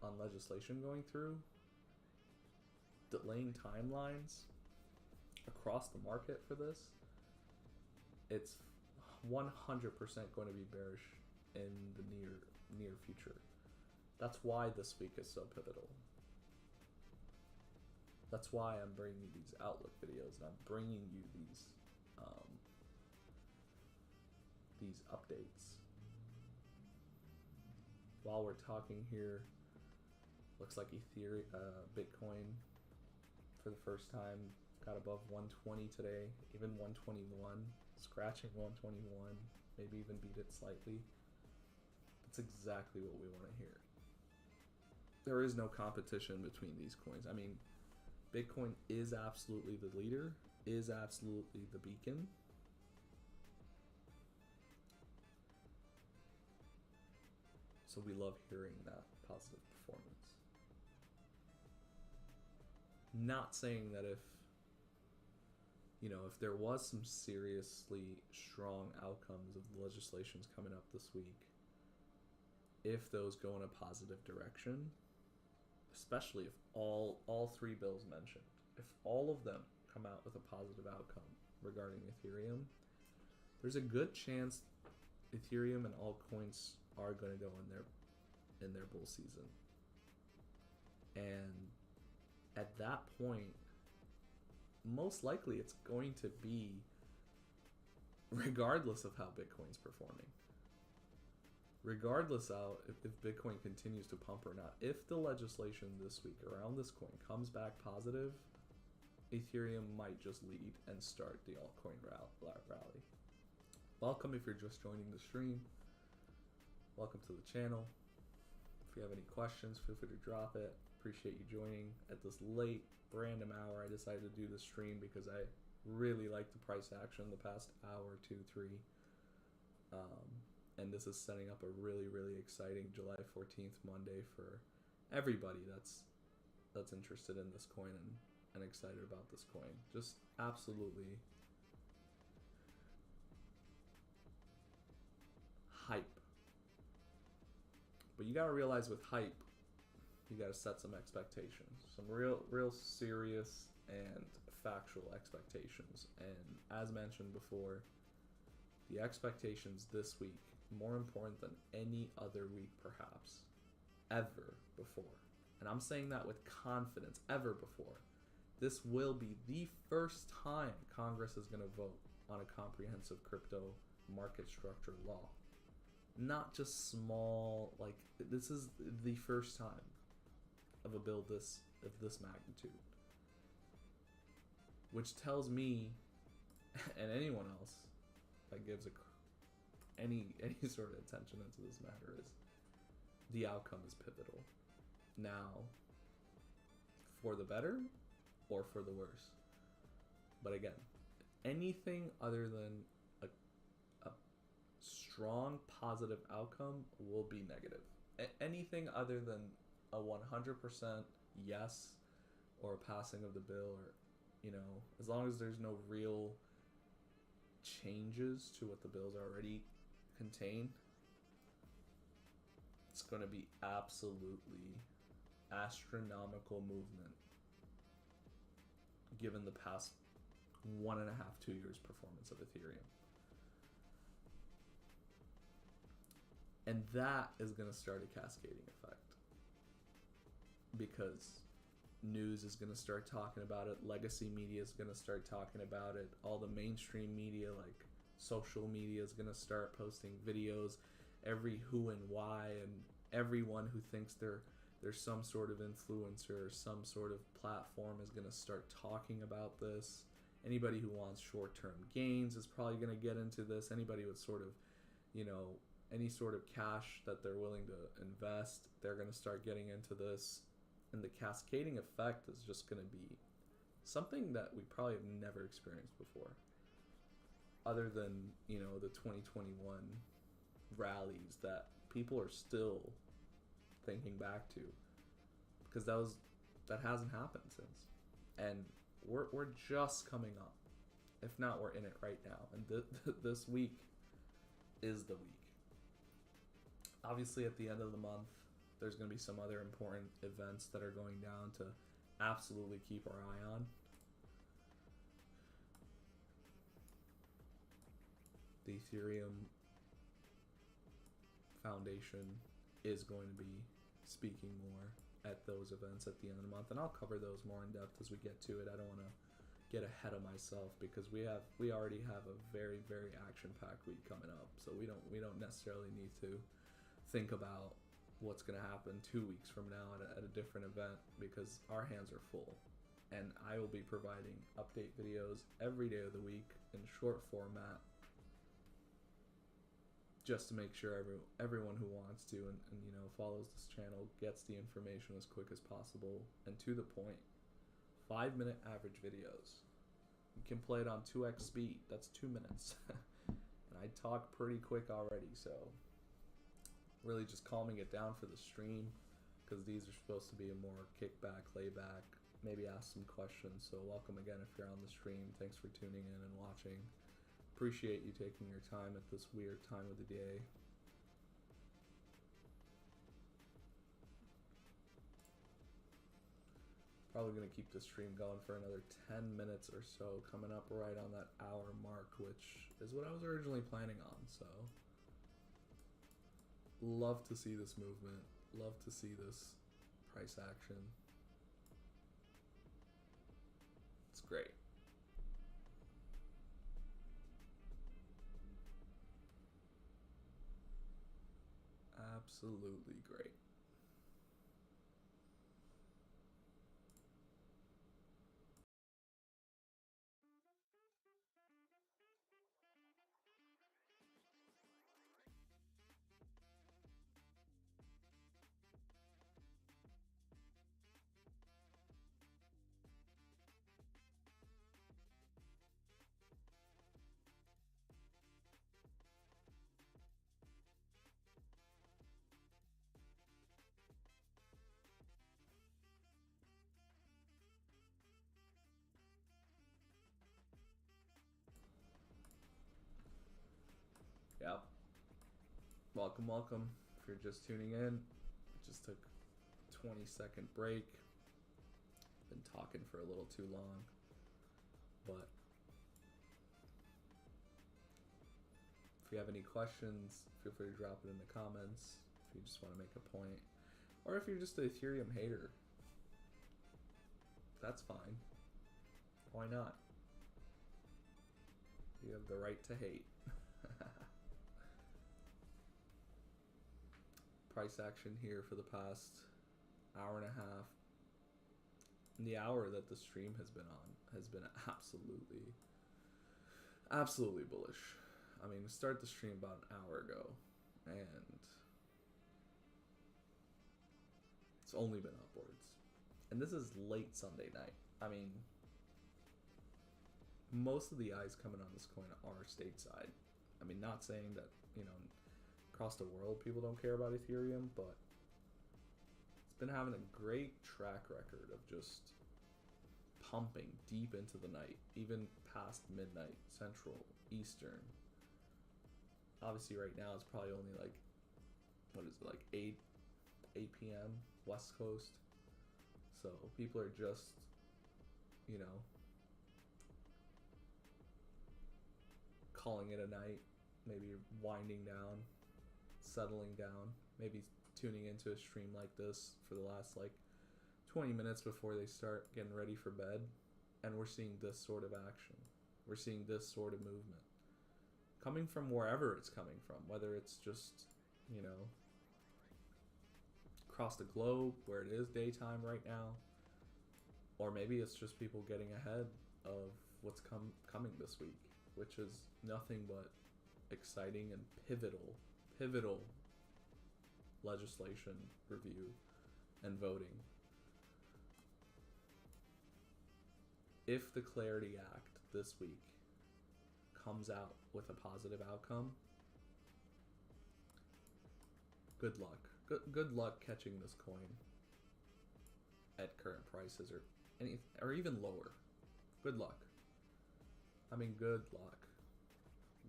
on legislation going through, delaying timelines across the market for this. It's 100% going to be bearish in the near future. That's why this week is so pivotal. That's why I'm bringing you these outlook videos and I'm bringing you these updates. While we're talking here, looks like Ethereum, Bitcoin, for the first time, got above 120 today, even 121, scratching 121, maybe even beat it slightly. That's exactly what we want to hear. There is no competition between these coins. I mean, Bitcoin is absolutely the leader, is absolutely the beacon. So we love hearing that positive performance. Not saying that if there was some seriously strong outcomes of the legislations coming up this week, if those go in a positive direction, especially if all three bills mentioned, if all of them come out with a positive outcome regarding Ethereum, there's a good chance Ethereum and altcoins are going to go in their bull season. And at that point, most likely it's going to be regardless of how Bitcoin's performing. Regardless of if Bitcoin continues to pump or not, if the legislation this week around this coin comes back positive, Ethereum might just lead and start the altcoin rally. Welcome if you're just joining the stream. welcome to the channel. If you have any questions, feel free to drop it. Appreciate you joining at this late random hour. I decided to do the stream because I really like the price action the past hour, 2, 3. And this is setting up a really, really exciting July 14th Monday for everybody that's interested in this coin and excited about this coin. Just absolutely hype. But you gotta realize with hype, you gotta set some expectations, some real serious and factual expectations. And as mentioned before, the expectations this week, more important than any other week perhaps, ever before. And I'm saying that with confidence, ever before. This will be the first time Congress is going to vote on a comprehensive crypto market structure law. Not just small, like, this is the first time of a bill of this magnitude. Which tells me, and anyone else that gives any sort of attention into this matter, is the outcome is pivotal. Now, for the better or for the worse. But again, anything other than a strong positive outcome will be negative. Anything other than a 100% yes or a passing of the bill, or, you know, as long as there's no real changes to what the bills already contain, it's going to be absolutely astronomical movement given the past 1.5, 2 years performance of Ethereum. And that is going to start a cascading effect, because news is going to start talking about it, legacy media is going to start talking about it, all the mainstream media like social media is going to start posting videos, every who and why, and everyone who thinks they're some sort of influencer or some sort of platform is going to start talking about this. Anybody who wants short-term gains is probably going to get into this. Anybody with sort of, you know, any sort of cash that they're willing to invest, they're going to start getting into this. And the cascading effect is just going to be something that we probably have never experienced before, other than, you know, the 2021 rallies that people are still thinking back to, because that hasn't happened since. And we're just coming up, if not we're in it right now, and this week is the week. Obviously at the end of the month there's going to be some other important events that are going down to absolutely keep our eye on. The Ethereum Foundation is going to be speaking more at those events at the end of the month, and I'll cover those more in depth as we get to it. I don't want to get ahead of myself, because we already have a very, very action-packed week coming up, so we don't necessarily need to think about what's going to happen 2 weeks from now at a different event, because our hands are full. And I will be providing update videos every day of the week in short format, just to make sure everyone who wants to and you know, follows this channel gets the information as quick as possible and to the point. 5-minute average videos. You can play it on 2x speed. That's 2 minutes. And I talk pretty quick already, so really just calming it down for the stream, because these are supposed to be a more kickback, layback, maybe ask some questions. So welcome again if you're on the stream. Thanks for tuning in and watching. Appreciate you taking your time at this weird time of the day. Probably going to keep the stream going for another 10 minutes or so, coming up right on that hour mark, which is what I was originally planning on. So love to see this movement, love to see this price action. It's great. Absolutely great. welcome, welcome. If you're just tuning in, just took a 20-second break. Been talking for a little too long, but if you have any questions, feel free to drop it in the comments. If you just want to make a point, or if you're just an Ethereum hater, that's fine. Why not? You have the right to hate. Price action here for the past hour and a half. And the hour that the stream has been on has been absolutely bullish. I mean, we started the stream about an hour ago, and it's only been upwards. And this is late Sunday night. I mean, most of the eyes coming on this coin are stateside. I mean, not saying that, you know, across the world people don't care about Ethereum, but it's been having a great track record of just pumping deep into the night, even past midnight, Central, Eastern. Obviously right now it's probably only like, what is it, like 8 p.m. West Coast. So people are just, you know, calling it a night, maybe winding down, settling down, maybe tuning into a stream like this for the last like 20 minutes before they start getting ready for bed. And we're seeing this sort of action. We're seeing this sort of movement coming from wherever it's coming from, whether it's just, you know, across the globe where it is daytime right now, or maybe it's just people getting ahead of what's coming this week, which is nothing but exciting and pivotal legislation review and voting. If the Clarity Act this week comes out with a positive outcome, good luck. Good luck catching this coin at current prices or even lower. Good luck. I mean, good luck.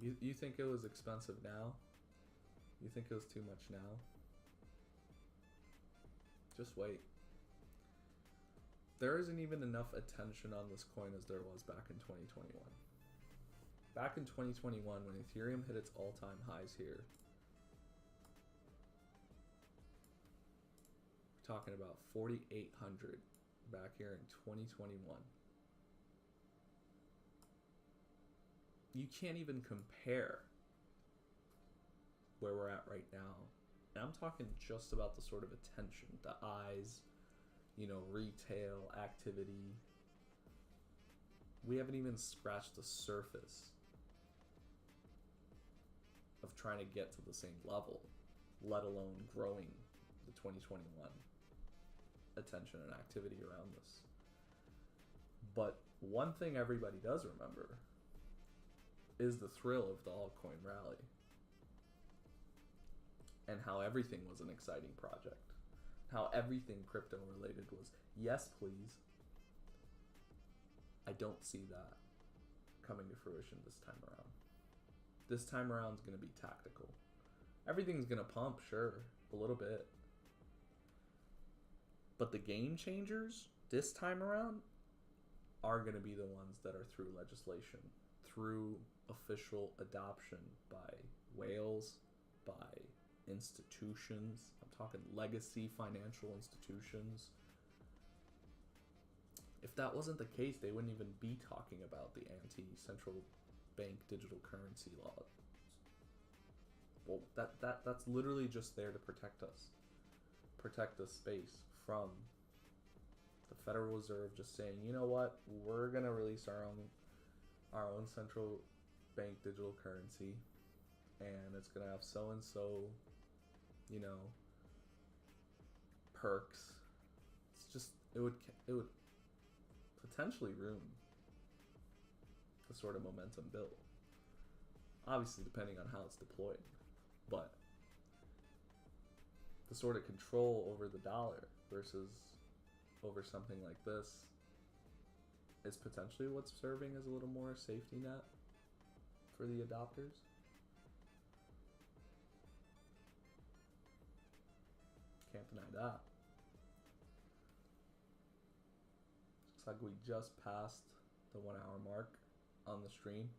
You think it was expensive now? You think it was too much now? Just wait. There isn't even enough attention on this coin as there was back in 2021. Back in 2021, when Ethereum hit its all-time highs here, we're talking about 4,800 back here in 2021. You can't even compare where we're at right now. And I'm talking just about the sort of attention, the eyes, you know, retail activity. We haven't even scratched the surface of trying to get to the same level, let alone growing the 2021 attention and activity around this. But one thing everybody does remember is the thrill of the altcoin rally and how everything was an exciting project, how everything crypto related was, yes please. I don't see that coming to fruition this time around. This time around is going to be tactical. Everything's going to pump, sure, a little bit. But the game changers this time around are going to be the ones that are through legislation, through official adoption by whales, by institutions. I'm talking legacy financial institutions. If that wasn't the case, they wouldn't even be talking about the anti-central bank digital currency laws. Well, that's literally just there to protect us. Protect the space from the Federal Reserve just saying, you know what, we're going to release our own central bank digital currency, and it's going to have so-and-so, you know, perks. It's just, it would potentially ruin the sort of momentum built. Obviously, depending on how it's deployed. But the sort of control over the dollar versus over something like this is potentially what's serving as a little more safety net for the adopters. Can't deny that. Looks like we just passed the 1 hour mark on the stream.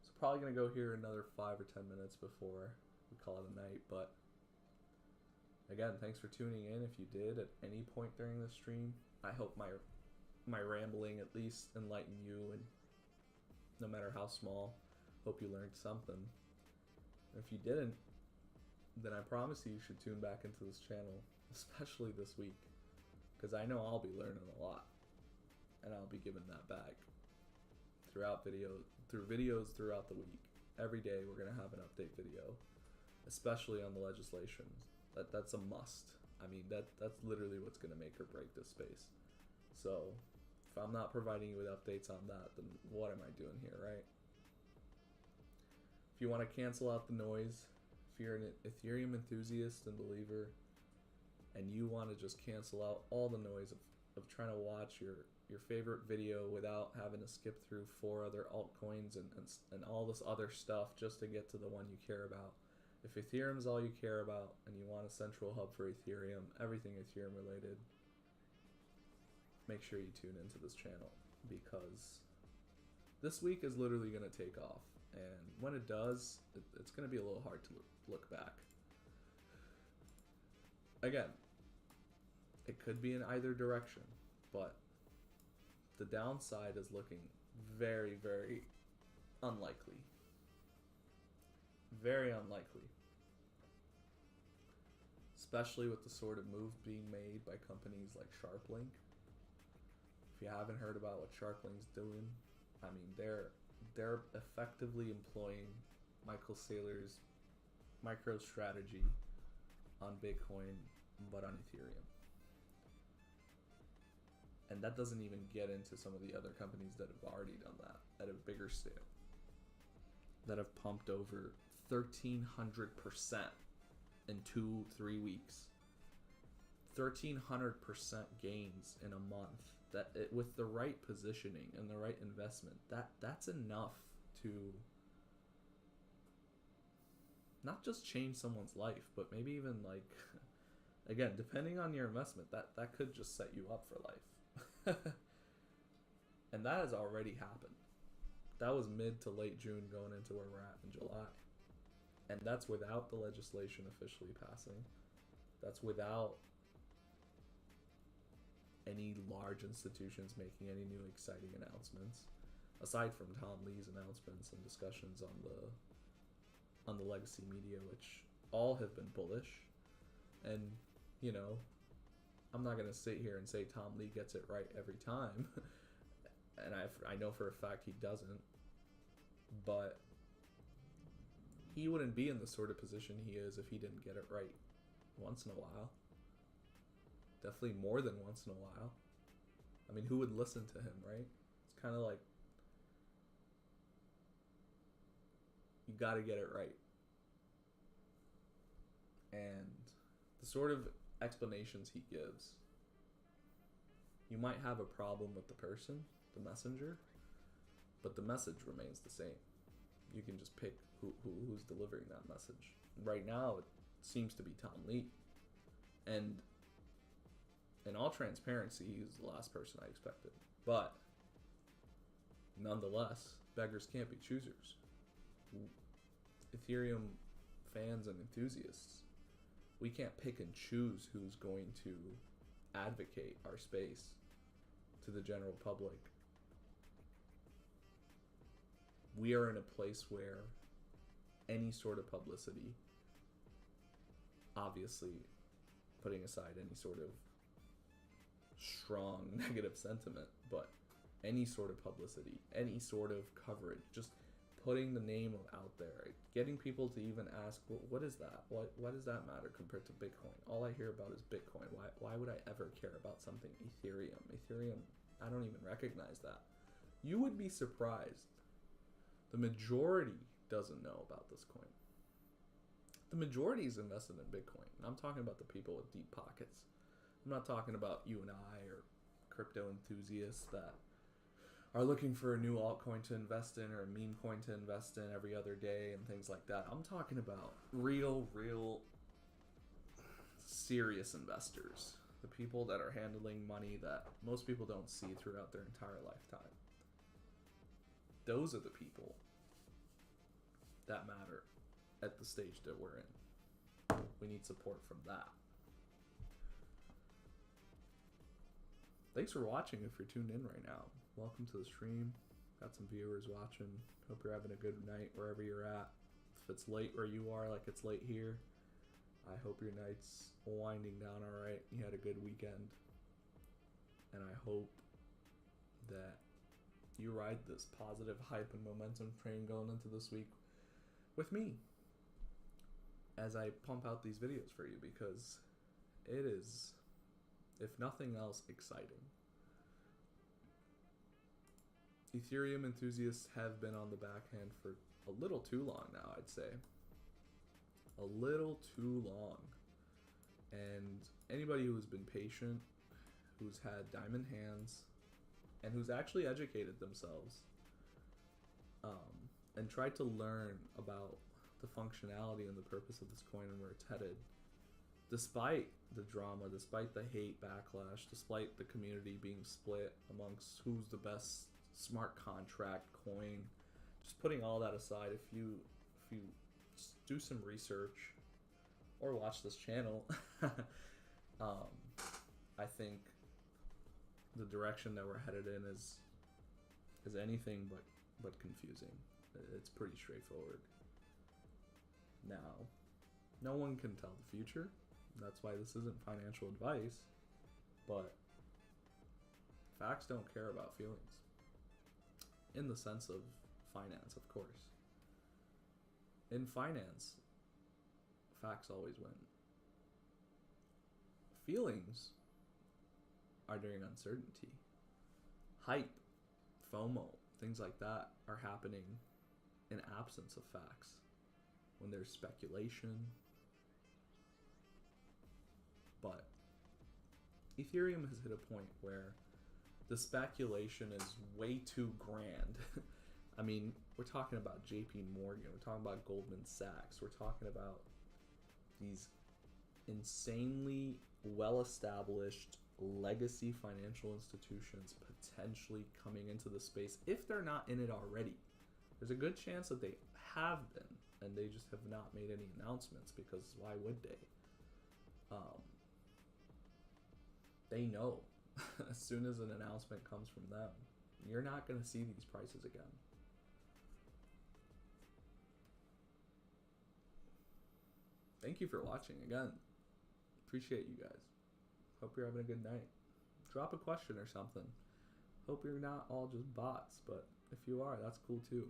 So probably going to go here another 5 or 10 minutes before we call it a night. But again, thanks for tuning in. If you did at any point during the stream, I hope my rambling at least enlightened you, and no matter how small, hope you learned something. If you didn't, then I promise you should tune back into this channel, especially this week, because I know I'll be learning a lot, and I'll be giving that back through videos throughout the week. Every day we're gonna have an update video, especially on the legislation. That's a must. I mean, that's literally what's gonna make or break this space. So if I'm not providing you with updates on that, then what am I doing here, right? If you want to cancel out the noise, if you're an Ethereum enthusiast and believer, and you want to just cancel out all the noise of trying to watch your favorite video without having to skip through 4 other altcoins and all this other stuff just to get to the one you care about. If Ethereum is all you care about and you want a central hub for Ethereum, everything Ethereum related, make sure you tune into this channel, because this week is literally going to take off, and when it does, it's going to be a little hard to look back. Again, it could be in either direction, but the downside is looking very, very unlikely. Very unlikely. Especially with the sort of moves being made by companies like SharpLink. If you haven't heard about what SharpLink's doing, I mean, they're effectively employing Michael Saylor's MicroStrategy on Bitcoin, but on Ethereum. And that doesn't even get into some of the other companies that have already done that at a bigger scale, that have pumped over 1,300% in 2-3 weeks. 1,300% gains in a month. With the right positioning and the right investment, that's enough to not just change someone's life, but maybe even, like, again, depending on your investment, that could just set you up for life. And that has already happened. That was mid to late June going into where we're at in July. And that's without the legislation officially passing. That's without any large institutions making any new exciting announcements, aside from Tom Lee's announcements and discussions on the legacy media, which all have been bullish. And, you know, I'm not going to sit here and say Tom Lee gets it right every time. And I know for a fact he doesn't. But he wouldn't be in the sort of position he is if he didn't get it right once in a while. Definitely more than once in a while. I mean, who would listen to him, right? It's kind of like, you got to get it right. And the sort of explanations he gives, you might have a problem with the person, the messenger, but the message remains the same. You can just pick who's delivering that message. Right now, it seems to be Tom Lee. And in all transparency, he was the last person I expected. But nonetheless, beggars can't be choosers. Ethereum fans and enthusiasts, we can't pick and choose who's going to advocate our space to the general public. We are in a place where any sort of publicity, obviously putting aside any sort of strong negative sentiment, but any sort of publicity, any sort of coverage, just putting the name out there, getting people to even ask, well, what is that? Why does that matter compared to Bitcoin? All I hear about is Bitcoin. Why would I ever care about something Ethereum? Ethereum, I don't even recognize that. You would be surprised. The majority doesn't know about this coin. The majority is invested in Bitcoin. I'm talking about the people with deep pockets. I'm not talking about you and I or crypto enthusiasts that are looking for a new altcoin to invest in or a meme coin to invest in every other day and things like that. I'm talking about real serious investors, the people that are handling money that most people don't see throughout their entire lifetime. Those are the people that matter at the stage that we're in. We need support from that. Thanks for watching if you're tuned in right now. Welcome to the stream. Got some viewers watching. Hope you're having a good night wherever you're at. If it's late where you are, like it's late here, I hope your night's winding down all right. You had a good weekend. And I hope that you ride this positive hype and momentum train going into this week with me as I pump out these videos for you, because it is, if nothing else, exciting. Ethereum enthusiasts have been on the backhand for a little too long now, I'd say. A little too long. And anybody who's been patient, who's had diamond hands, and who's actually educated themselves and tried to learn about the functionality and the purpose of this coin and where it's headed, despite the drama, despite the hate backlash, despite the community being split amongst who's the best smart contract coin, just putting all that aside, if you do some research or watch this channel, I think the direction that we're headed in is anything but confusing. It's pretty straightforward. Now, no one can tell the future. That's why this isn't financial advice, but facts don't care about feelings. In the sense of finance, of course. In finance, facts always win. Feelings are during uncertainty. Hype, FOMO, things like that are happening in absence of facts. When there's speculation. But Ethereum has hit a point where the speculation is way too grand. I mean, we're talking about JP Morgan, we're talking about Goldman Sachs, we're talking about these insanely well-established legacy financial institutions potentially coming into the space if they're not in it already. There's a good chance that they have been, and they just have not made any announcements, because why would they? They know as soon as an announcement comes from them, you're not going to see these prices again. Thank you for watching again. Appreciate you guys. Hope you're having a good night. Drop a question or something. Hope you're not all just bots, but if you are, that's cool too.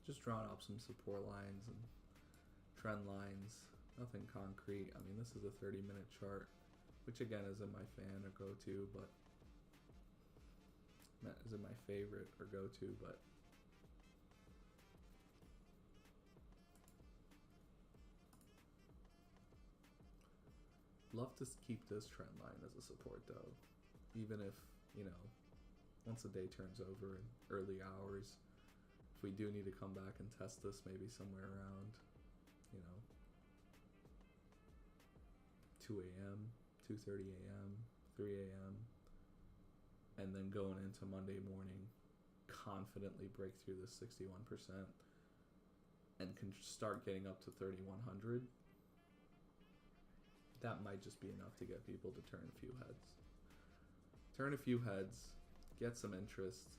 Just drawing up some support lines and trend lines. Nothing concrete. I mean, this is a 30-minute chart, which again isn't my fan or go-to, but isn't my favorite or go-to, but love to keep this trend line as a support though, even if, you know, once the day turns over in early hours, if we do need to come back and test this maybe somewhere around, you know, 2 a.m., 2:30 a.m., 3 a.m., and then going into Monday morning, confidently break through the 61% and can start getting up to 3,100, that might just be enough to get people to turn a few heads. Turn a few heads, get some interest.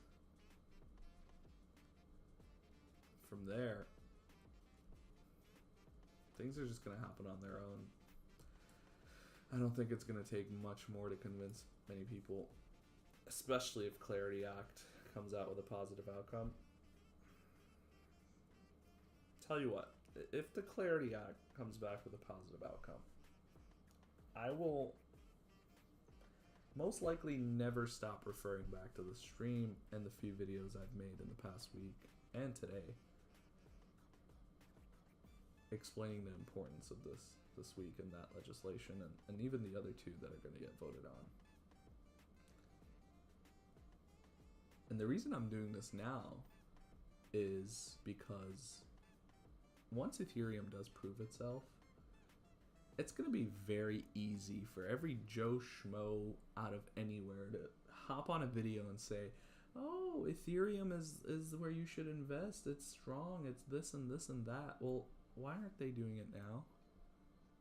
From there, things are just going to happen on their own. I don't think it's going to take much more to convince many people, especially if Clarity Act comes out with a positive outcome. Tell you what, if the Clarity Act comes back with a positive outcome, I will most likely never stop referring back to the stream and the few videos I've made in the past week and today, explaining the importance of this week and that legislation, and even the other two that are going to get voted on. And the reason I'm doing this now is because once Ethereum does prove itself, it's going to be very easy for every Joe Schmo out of anywhere to hop on a video and say, oh, Ethereum is where you should invest. It's strong. It's this and this and that. Well, why aren't they doing it now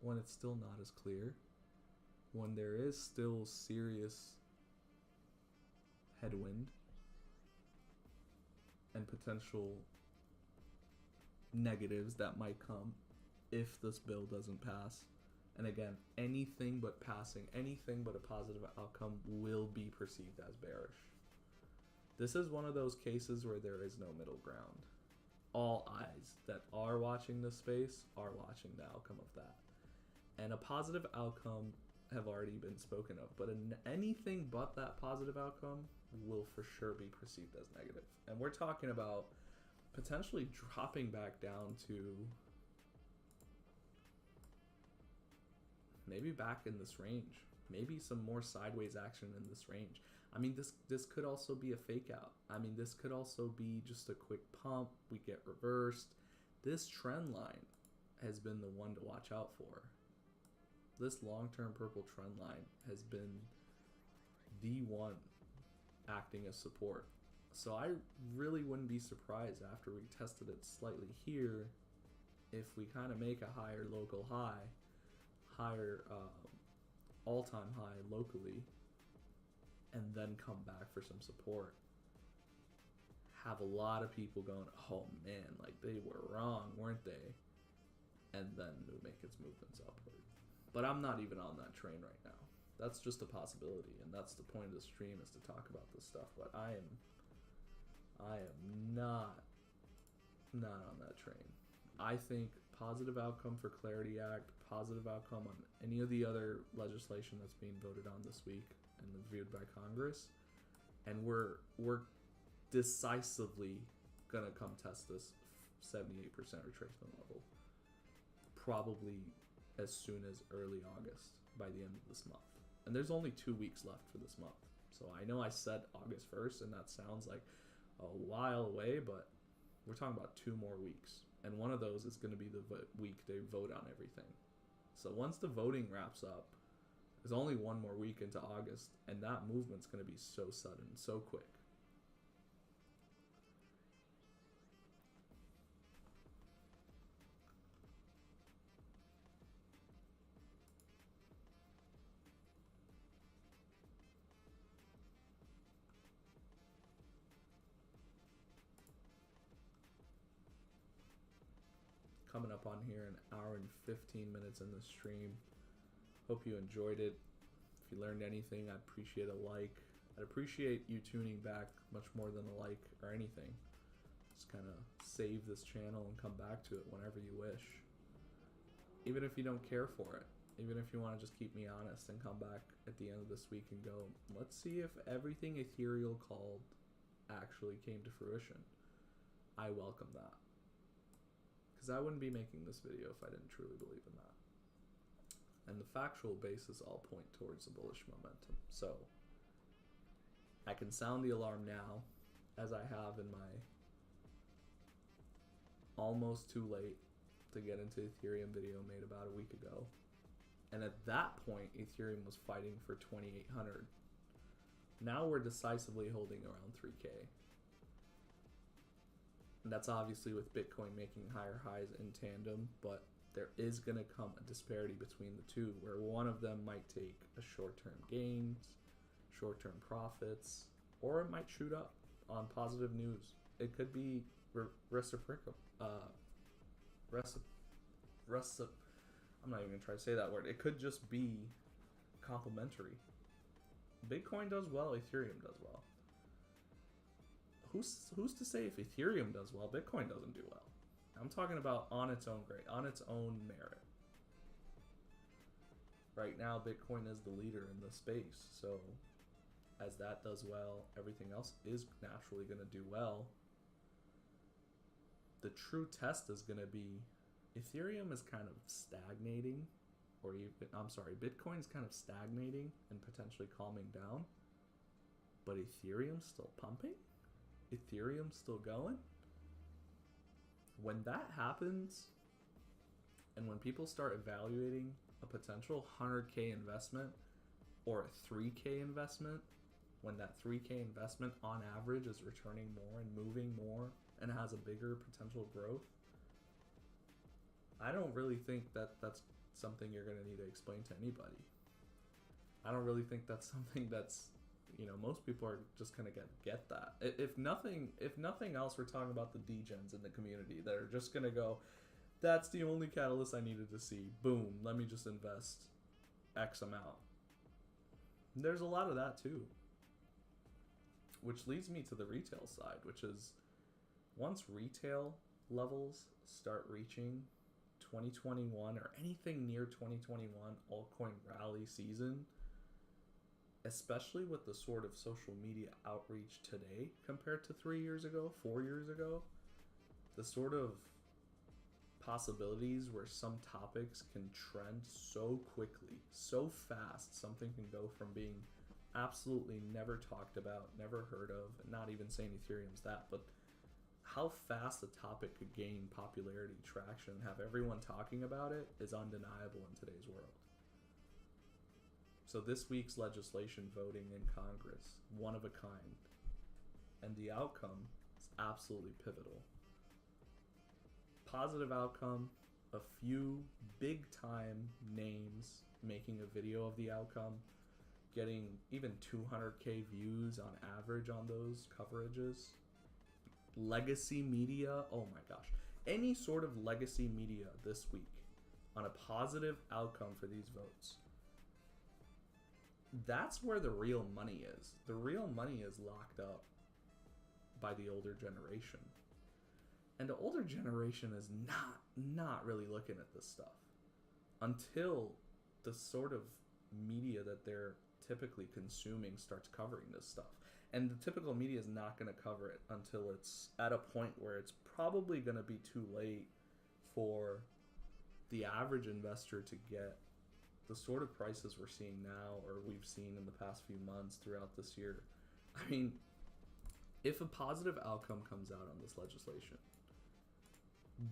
when it's still not as clear? When there is still serious headwind and potential negatives that might come if this bill doesn't pass. And again, anything but passing, anything but a positive outcome will be perceived as bearish. This is one of those cases where there is no middle ground. All eyes that are watching this space are watching the outcome of that. And a positive outcome have already been spoken of, but anything but that positive outcome will for sure be perceived as negative. And we're talking about potentially dropping back down to maybe back in this range, maybe some more sideways action in this range. I mean, this could also be a fake out. I mean, this could also be just a quick pump. We get reversed. This trend line has been the one to watch out for. This long-term purple trend line has been the one acting as support. So I really wouldn't be surprised after we tested it slightly here if we kind of make a higher local high, higher all-time high locally, and then come back for some support. Have a lot of people going, oh man, like they were wrong, weren't they? And then it'll make its movements upward. But I'm not even on that train right now. That's just a possibility, and that's the point of the stream, is to talk about this stuff. But I am not on that train. I think positive outcome for Clarity Act, positive outcome on any of the other legislation that's being voted on this week and reviewed by Congress, and we're decisively gonna come test this 78% retracement level, probably as soon as early August, by the end of this month. And there's only 2 weeks left for this month. So I know I said August 1st, and that sounds like a while away, but we're talking about 2 more weeks. And one of those is going to be the week they vote on everything. So once the voting wraps up, there's only 1 more week into August, and that movement's going to be so sudden, so quick. Coming up on here an hour and 15 minutes in the stream. Hope you enjoyed it. If you learned anything, I'd appreciate a like. I'd appreciate you tuning back much more than a like or anything. Just kind of save this channel and come back to it whenever you wish. Even if you don't care for it. Even if you want to just keep me honest and come back at the end of this week and go, let's see if everything ETHeREAL called actually came to fruition. I welcome that. Because I wouldn't be making this video if I didn't truly believe in that. And the factual basis all point towards the bullish momentum. So I can sound the alarm now, as I have in my almost too late to get into Ethereum video made about a week ago. And at that point, Ethereum was fighting for 2,800. Now we're decisively holding around 3K. And that's obviously with Bitcoin making higher highs in tandem, but there is going to come a disparity between the two, where one of them might take a short-term gains, short-term profits, or it might shoot up on positive news. It could be reciprocal. I'm not even going to try to say that word. It could just be complementary. Bitcoin does well, Ethereum does well. Who's to say if Ethereum does well, Bitcoin doesn't do well? I'm talking about on its own grade, on its own merit. Right now, Bitcoin is the leader in the space. So as that does well, everything else is naturally going to do well. The true test is going to be, Ethereum is kind of stagnating, or even, Bitcoin's kind of stagnating and potentially calming down, but Ethereum's still pumping? Ethereum's still going? When that happens, and when people start evaluating a potential 100K investment or a 3K investment, when that 3K investment on average is returning more and moving more and has a bigger potential growth, I don't really think that that's something you're going to need to explain to anybody. I don't really think that's something that's, most people are just going to get that. If nothing else, we're talking about the degens in the community that are just going to go, that's the only catalyst I needed to see. Boom, let me just invest X amount. There's a lot of that too. Which leads me to the retail side, which is once retail levels start reaching 2021 or anything near 2021 altcoin rally season, especially with the sort of social media outreach today compared to 3 years ago, 4 years ago, the sort of possibilities where some topics can trend so quickly, so fast, something can go from being absolutely never talked about, never heard of, and not even saying Ethereum's that, but how fast a topic could gain popularity, traction, have everyone talking about it is undeniable in today's world. So this week's legislation voting in Congress, one of a kind, and the outcome is absolutely pivotal. Positive outcome, a few big time names making a video of the outcome, getting even 200K views on average on those coverages. Legacy media, oh my gosh, any sort of legacy media this week on a positive outcome for these votes. That's where the real money is. The real money is locked up by the older generation. And the older generation is not really looking at this stuff until the sort of media that they're typically consuming starts covering this stuff. And the typical media is not going to cover it until it's at a point where it's probably going to be too late for the average investor to get the sort of prices we're seeing now, or we've seen in the past few months throughout this year. I mean, if a positive outcome comes out on this legislation,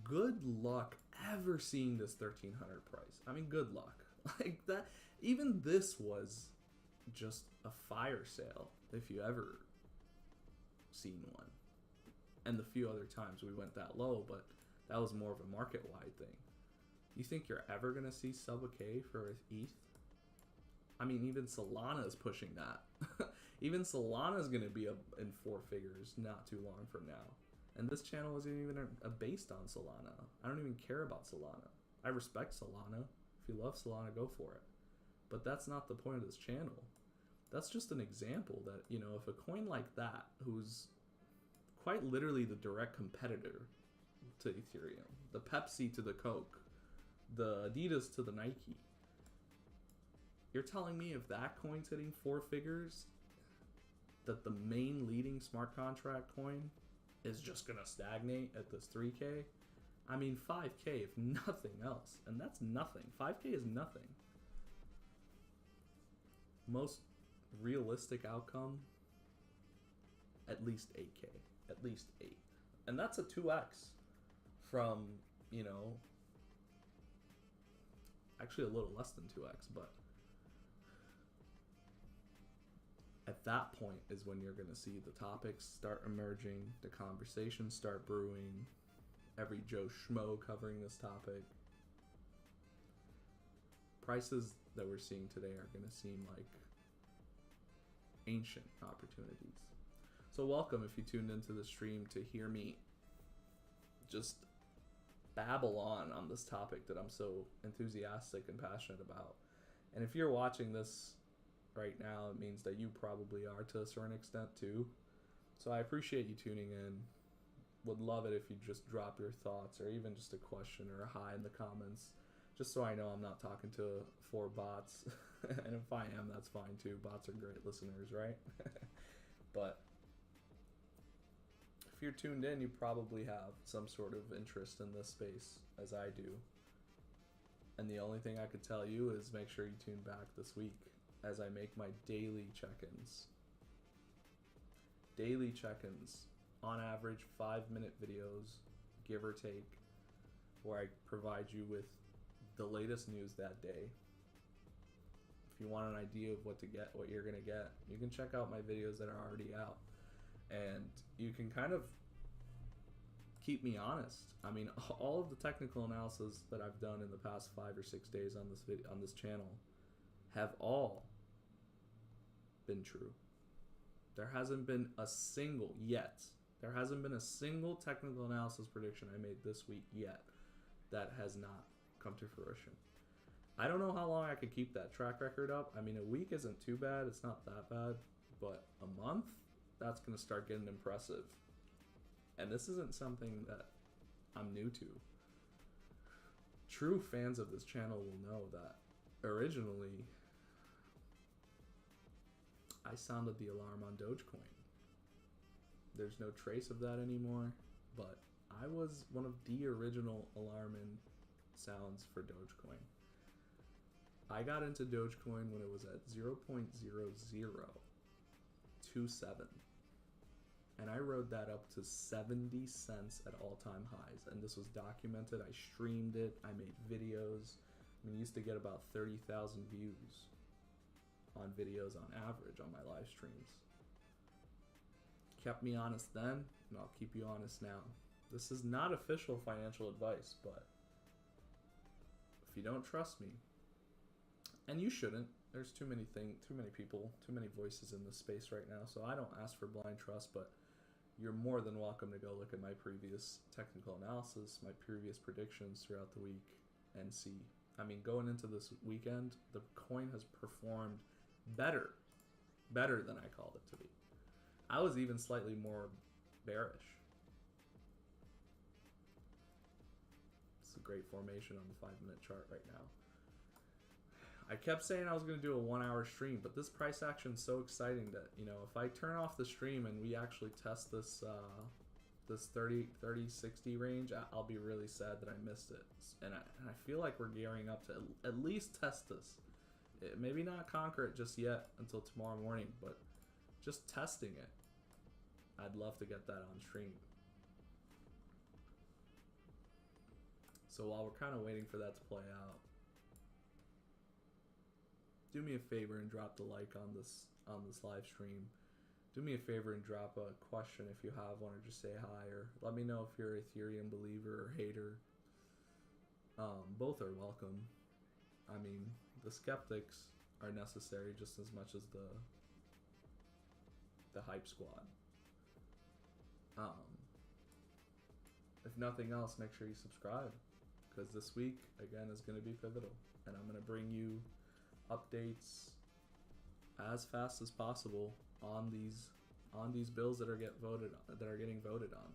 good luck ever seeing this 1,300 price. I mean, good luck. Like that, even this was just a fire sale if you ever seen one. And the few other times we went that low, but that was more of a market-wide thing. You think you're ever going to see sub a K for ETH? I mean, even Solana is pushing that. Even Solana is going to be in four figures not too long from now. And this channel isn't even based on Solana. I don't even care about Solana. I respect Solana. If you love Solana, go for it. But that's not the point of this channel. That's just an example that, if a coin like that, who's quite literally the direct competitor to Ethereum, the Pepsi to the Coke, the Adidas to the Nike, you're telling me if that coin's hitting four figures, that the main leading smart contract coin is just going to stagnate at this 3K? I mean, 5K if nothing else. And that's nothing. 5K is nothing. most realistic outcome, at least 8K, at least 8. And that's a 2x from, you know, actually a little less than 2x, but at that point is when you're going to see the topics start emerging, the conversations start brewing, every Joe Schmo covering this topic. Prices that we're seeing today are going to seem like ancient opportunities. So welcome if you tuned into the stream to hear me just babble on this topic that I'm so enthusiastic and passionate about. And if you're watching this right now, it means that you probably are to a certain extent too. So I appreciate you tuning in. Would love it if you just drop your thoughts or even just a question or a hi in the comments, just so I know I'm not talking to 4 bots. And if I am, that's fine too. Bots are great listeners, right? But if you're tuned in, you probably have some sort of interest in this space, as I do. And the only thing I could tell you is make sure you tune back this week as I make my daily check-ins. Daily check-ins, on average 5-minute videos, give or take, where I provide you with the latest news that day. If you want an idea of what to get, what you're gonna get, you can check out my videos that are already out, and you can kind of keep me honest. I mean, all of the technical analysis that I've done in the past 5 or 6 days on this video, on this channel, have all been true. There hasn't been a single yet. There hasn't been a single technical analysis prediction I made this week yet that has not come to fruition. I don't know how long I could keep that track record up. I mean, a week isn't too bad. It's not that bad. But a month, that's going to start getting impressive. And this isn't something that I'm new to. True fans of this channel will know that originally I sounded the alarm on Dogecoin. There's no trace of that anymore, but I was one of the original alarming sounds for Dogecoin. I got into Dogecoin when it was at 0.0027, and I rode that up to 70 cents at all-time highs, and this was documented. I streamed it, I made videos. I mean, I used to get about 30,000 views on videos on average on my live streams. Kept me honest then, and I'll keep you honest now. This is not official financial advice, but if you don't trust me, and you shouldn't, there's too many people, too many voices in this space right now, so I don't ask for blind trust, but you're more than welcome to go look at my previous technical analysis, my previous predictions throughout the week, and see. I mean, going into this weekend, the coin has performed better than I called it to be. I was even slightly more bearish. It's a great formation on the 5-minute chart right now. I kept saying I was going to do a 1-hour stream, but this price action is so exciting that, you know, if I turn off the stream and we actually test this this 30-60 range, I'll be really sad that I missed it. And I feel like we're gearing up to at least test this. Maybe not conquer it just yet until tomorrow morning, but just testing it. I'd love to get that on stream. So while we're kind of waiting for that to play out, do me a favor and drop the like on this live stream. Do me a favor and drop a question if you have one, or just say hi, or let me know if you're an Ethereum believer or hater. Both are welcome. I mean, the skeptics are necessary just as much as the hype squad. If nothing else, make sure you subscribe, because this week again is going to be pivotal, and I'm going to bring you updates as fast as possible on these bills that are getting voted on.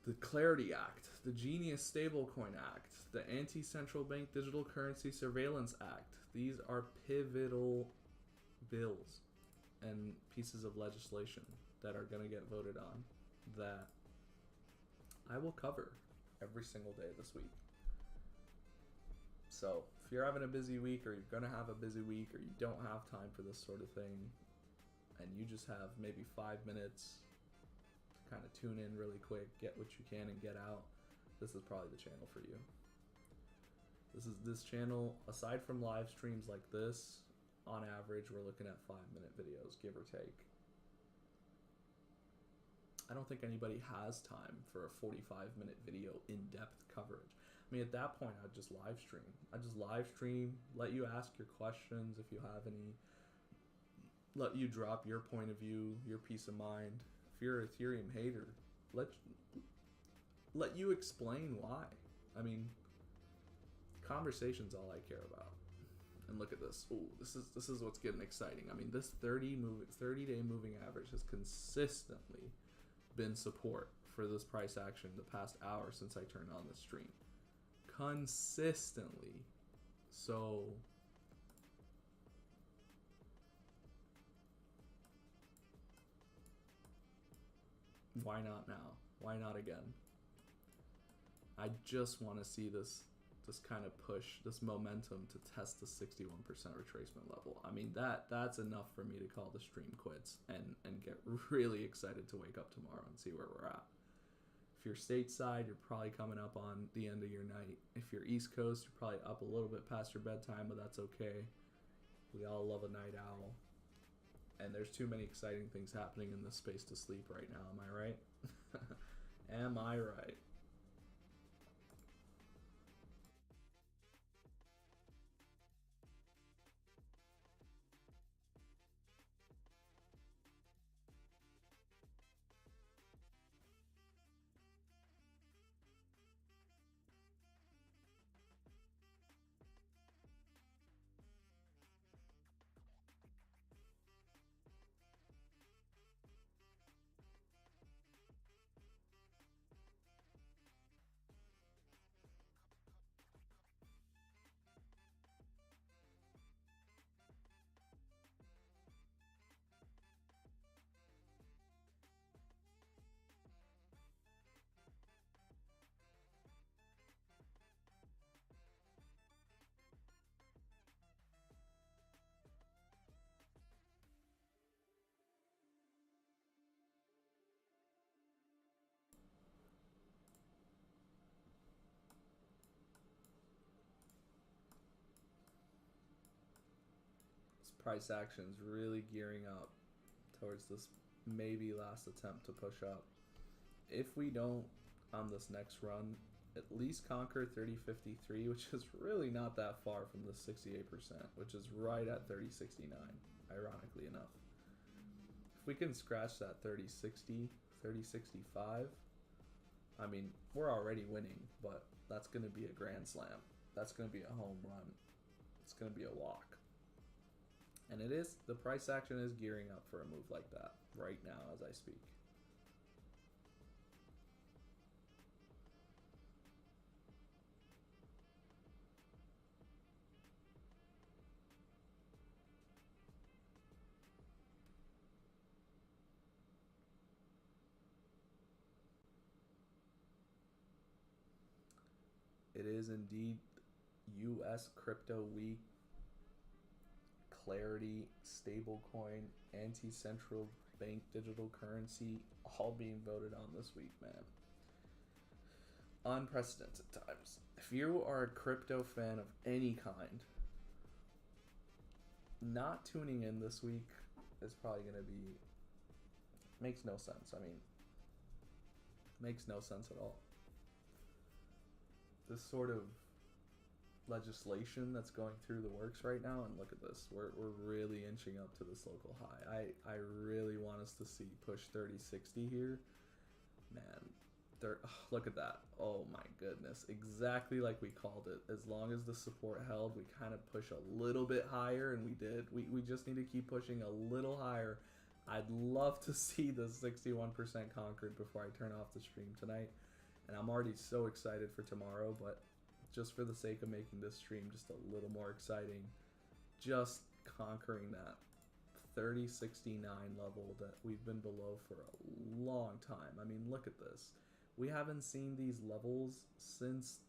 The Clarity Act, the Genius Stablecoin Act, the Anti-Central Bank Digital Currency Surveillance Act. These are pivotal bills and pieces of legislation that are going to get voted on that I will cover every single day this week. So if you're having a busy week, or you're gonna have a busy week, or you don't have time for this sort of thing, and you just have maybe 5 minutes to kind of tune in really quick, get what you can and get out, this is probably the channel for you. This channel, aside from live streams like this, on average we're looking at 5-minute videos, give or take. I don't think anybody has time for a 45-minute video in-depth coverage. I mean, at that point, I'd just live stream. Let you ask your questions if you have any, let you drop your point of view, your peace of mind. If you're an Ethereum hater, let you explain why. I mean, conversation's all I care about. And look at this. Ooh, this is what's getting exciting. I mean, this 30-day moving average has consistently been support for this price action the past hour since I turned on the stream. Consistently. So why not now? Why not again? I just want to see this kind of push, this momentum to test the 61% retracement level. I mean, that's enough for me to call the stream quits and get really excited to wake up tomorrow and see where we're at. If you're stateside, you're probably coming up on the end of your night. If you're East Coast, you're probably up a little bit past your bedtime, but that's okay. We all love a night owl. And there's too many exciting things happening in this space to sleep right now, am I right? Am I right? Price action's really gearing up towards this maybe last attempt to push up. If we don't, on this next run, at least conquer 30.53, which is really not that far from the 68%, which is right at 30.69, ironically enough. If we can scratch that 30.60, 30.65, I mean, we're already winning, but that's going to be a grand slam. That's going to be a home run. It's going to be a walk. And it is, the price action is gearing up for a move like that right now as I speak. It is indeed US Crypto Week. Clarity, Stablecoin, anti-central bank digital currency, all being voted on this week, man. Unprecedented times. If you are a crypto fan of any kind, not tuning in this week is probably going to be, makes no sense. I mean, makes no sense at all. This sort of legislation that's going through the works right now, and look at this, we're really inching up to this local high. I really want us to see push 30.60 here, man. Look at that. Oh my goodness, exactly like we called it. As long as the support held, we kind of push a little bit higher, and we did. We just need to keep pushing a little higher. I'd love to see the 61% conquered before I turn off the stream tonight, and I'm already so excited for tomorrow, but just for the sake of making this stream just a little more exciting, just conquering that 30.69 level that we've been below for a long time. I mean, look at this. We haven't seen these levels since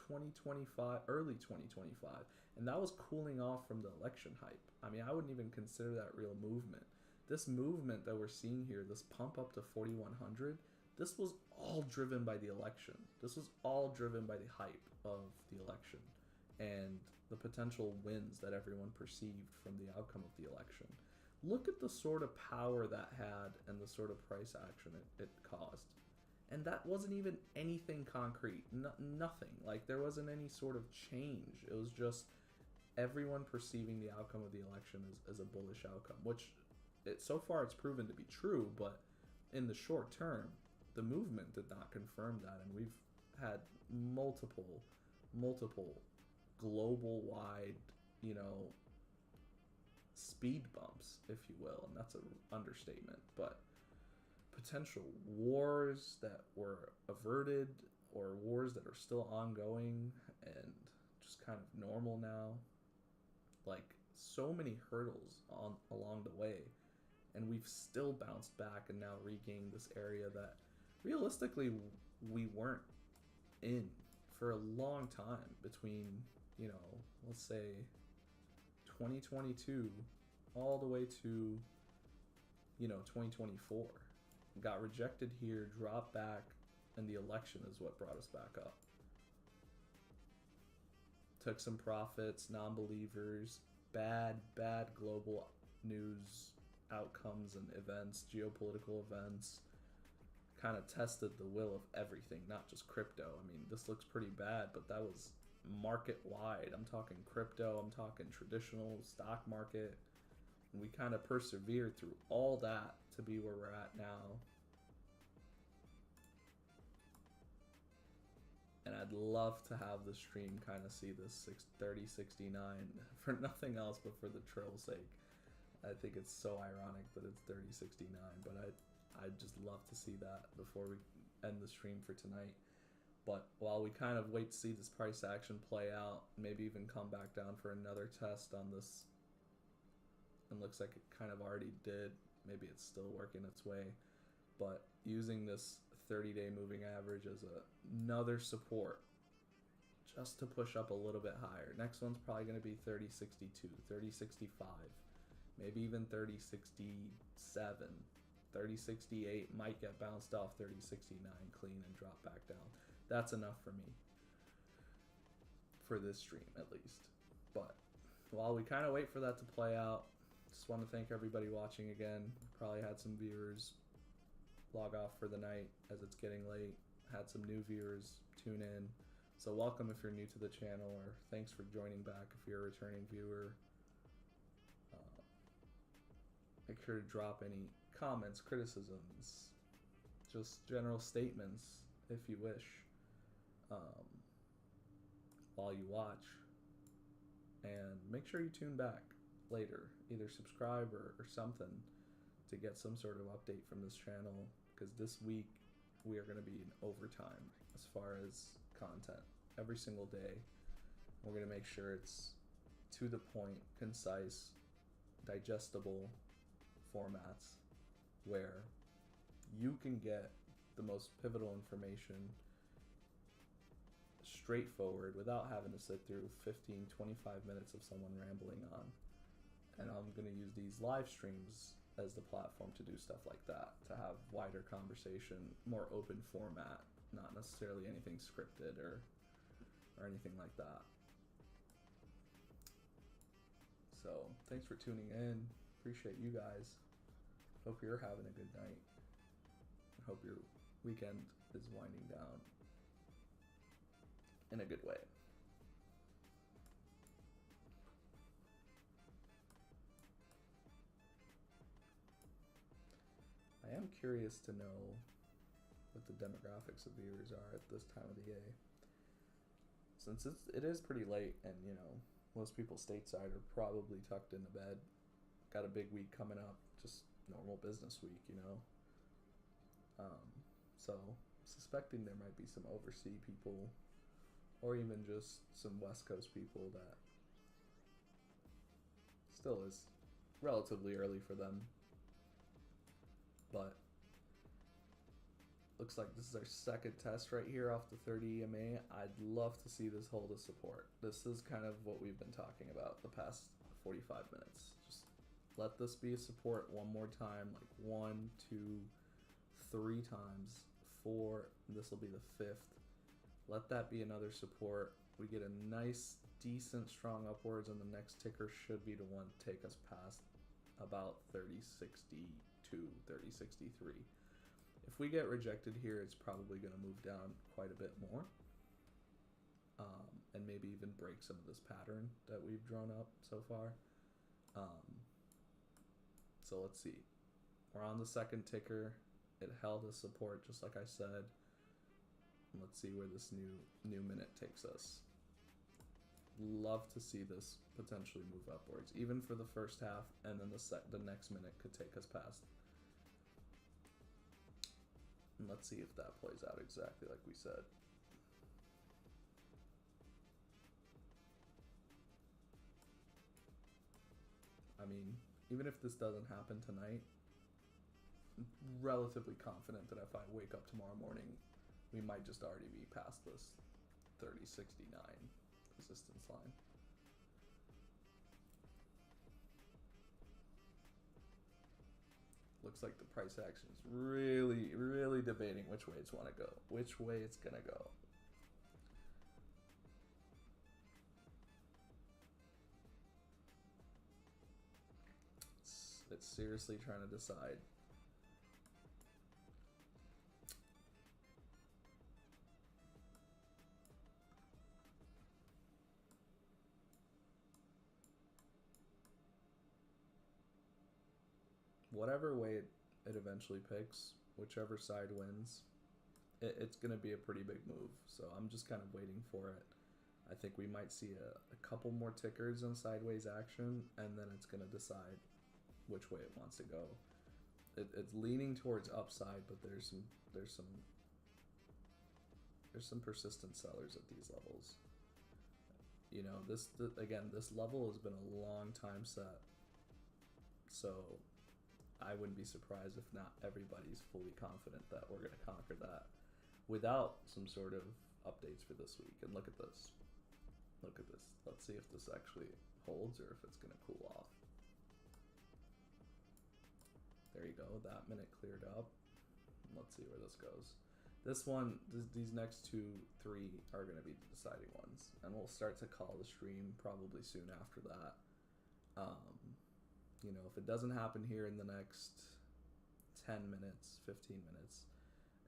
2025, early 2025, and that was cooling off from the election hype. I mean, I wouldn't even consider that real movement. This movement that we're seeing here, this pump up to 4,100, this was all driven by the election. This was all driven by the hype of the election and the potential wins that everyone perceived from the outcome of the election. Look at the sort of power that had and the sort of price action it caused. And that wasn't even anything concrete. Nothing. Like, there wasn't any sort of change. It was just everyone perceiving the outcome of the election as a bullish outcome, which so far it's proven to be true, but in the short term, the movement did not confirm that. And we've had multiple global-wide, speed bumps, if you will, and that's an understatement, but potential wars that were averted or wars that are still ongoing and just kind of normal now, like so many hurdles along the way, and we've still bounced back and now regained this area that realistically we weren't in for a long time, between let's say 2022 all the way to 2024. Got rejected here, dropped back, and the election is what brought us back up. Took some profits, non-believers, bad global news outcomes and events, geopolitical events, kind of tested the will of everything, not just crypto. I mean, this looks pretty bad, but that was market wide. I'm talking crypto, I'm talking traditional stock market, and we kind of persevered through all that to be where we're at now. And I'd love to have the stream kind of see this 3069 for nothing else but for the troll's sake. I think it's so ironic that it's 3069, but I'd just love to see that before we end the stream for tonight. But while we kind of wait to see this price action play out, maybe even come back down for another test on this, and looks like it kind of already did. Maybe it's still working its way, but using this 30-day moving average as another support just to push up a little bit higher. Next one's probably going to be 3062, 3065, maybe even 3067, 3068 might get bounced off 3069 clean and drop back down. That's enough for me for this stream, at least. But while we kind of wait for that to play out, just want to thank everybody watching again. Probably had some viewers log off for the night as it's getting late. Had some new viewers tune in. So welcome if you're new to the channel, or thanks for joining back if you're a returning viewer. Make sure to drop any comments, criticisms, just general statements if you wish while you watch. And make sure you tune back later. Either subscribe or something to get some sort of update from this channel, because this week we are going to be in overtime as far as content every single day. We're going to make sure it's to the point, concise, digestible formats where you can get the most pivotal information straightforward without having to sit through 15-25 minutes of someone rambling on. And I'm going to use these live streams as the platform to do stuff like that, to have wider conversation, more open format, not necessarily anything scripted or anything like that. So thanks for tuning in. Appreciate you guys. Hope you're having a good night. Hope your weekend is winding down in a good way. I am curious to know what the demographics of viewers are at this time of the day, since it is pretty late, and most people stateside are probably tucked into bed. Got a big week coming up, just normal business week, so suspecting there might be some overseas people, or even just some West Coast people that still is relatively early for them. But Looks like this is our second test right here off the 30 EMA. I'd love to see this hold a support. This is kind of what we've been talking about the past 45 minutes. Just let this be a support one more time, like 1, 2, 3 times, 4, and this will be the 5th. Let that be another support. We get a nice, decent, strong upwards, and the next ticker should be the one to take us past about 30.62, 30.63. If we get rejected here, it's probably going to move down quite a bit more, and maybe even break some of this pattern that we've drawn up so far. So let's see. We're on the second ticker. It held a support just like I said. Let's see where this new minute takes us. Love to see this potentially move upwards, even for the first half, and then the next minute could take us past. And let's see if that plays out exactly like we said. I mean, even if this doesn't happen tonight, I'm relatively confident that if I wake up tomorrow morning, we might just already be past this 30.69 resistance line. Looks like the price action is really debating which way it's want to go, which way it's gonna go. It's seriously trying to decide. Whatever way it eventually picks, whichever side wins, it's going to be a pretty big move. So I'm just kind of waiting for it. I think we might see a couple more tickers in sideways action, and then it's going to decide which way it wants to go. It's leaning towards upside, but there's some persistent sellers at these levels. You know, this level has been a long time set. So I wouldn't be surprised if not everybody's fully confident that we're going to conquer that without some sort of updates for this week. And look at this. Look at this. Let's see if this actually holds or if it's going to cool off. There you go. That minute cleared up. Let's see where this goes. This one, these next 2, 3 are going to be the deciding ones. And we'll start to call the stream probably soon after that. You know, if it doesn't happen here in the next 10 minutes, 15 minutes,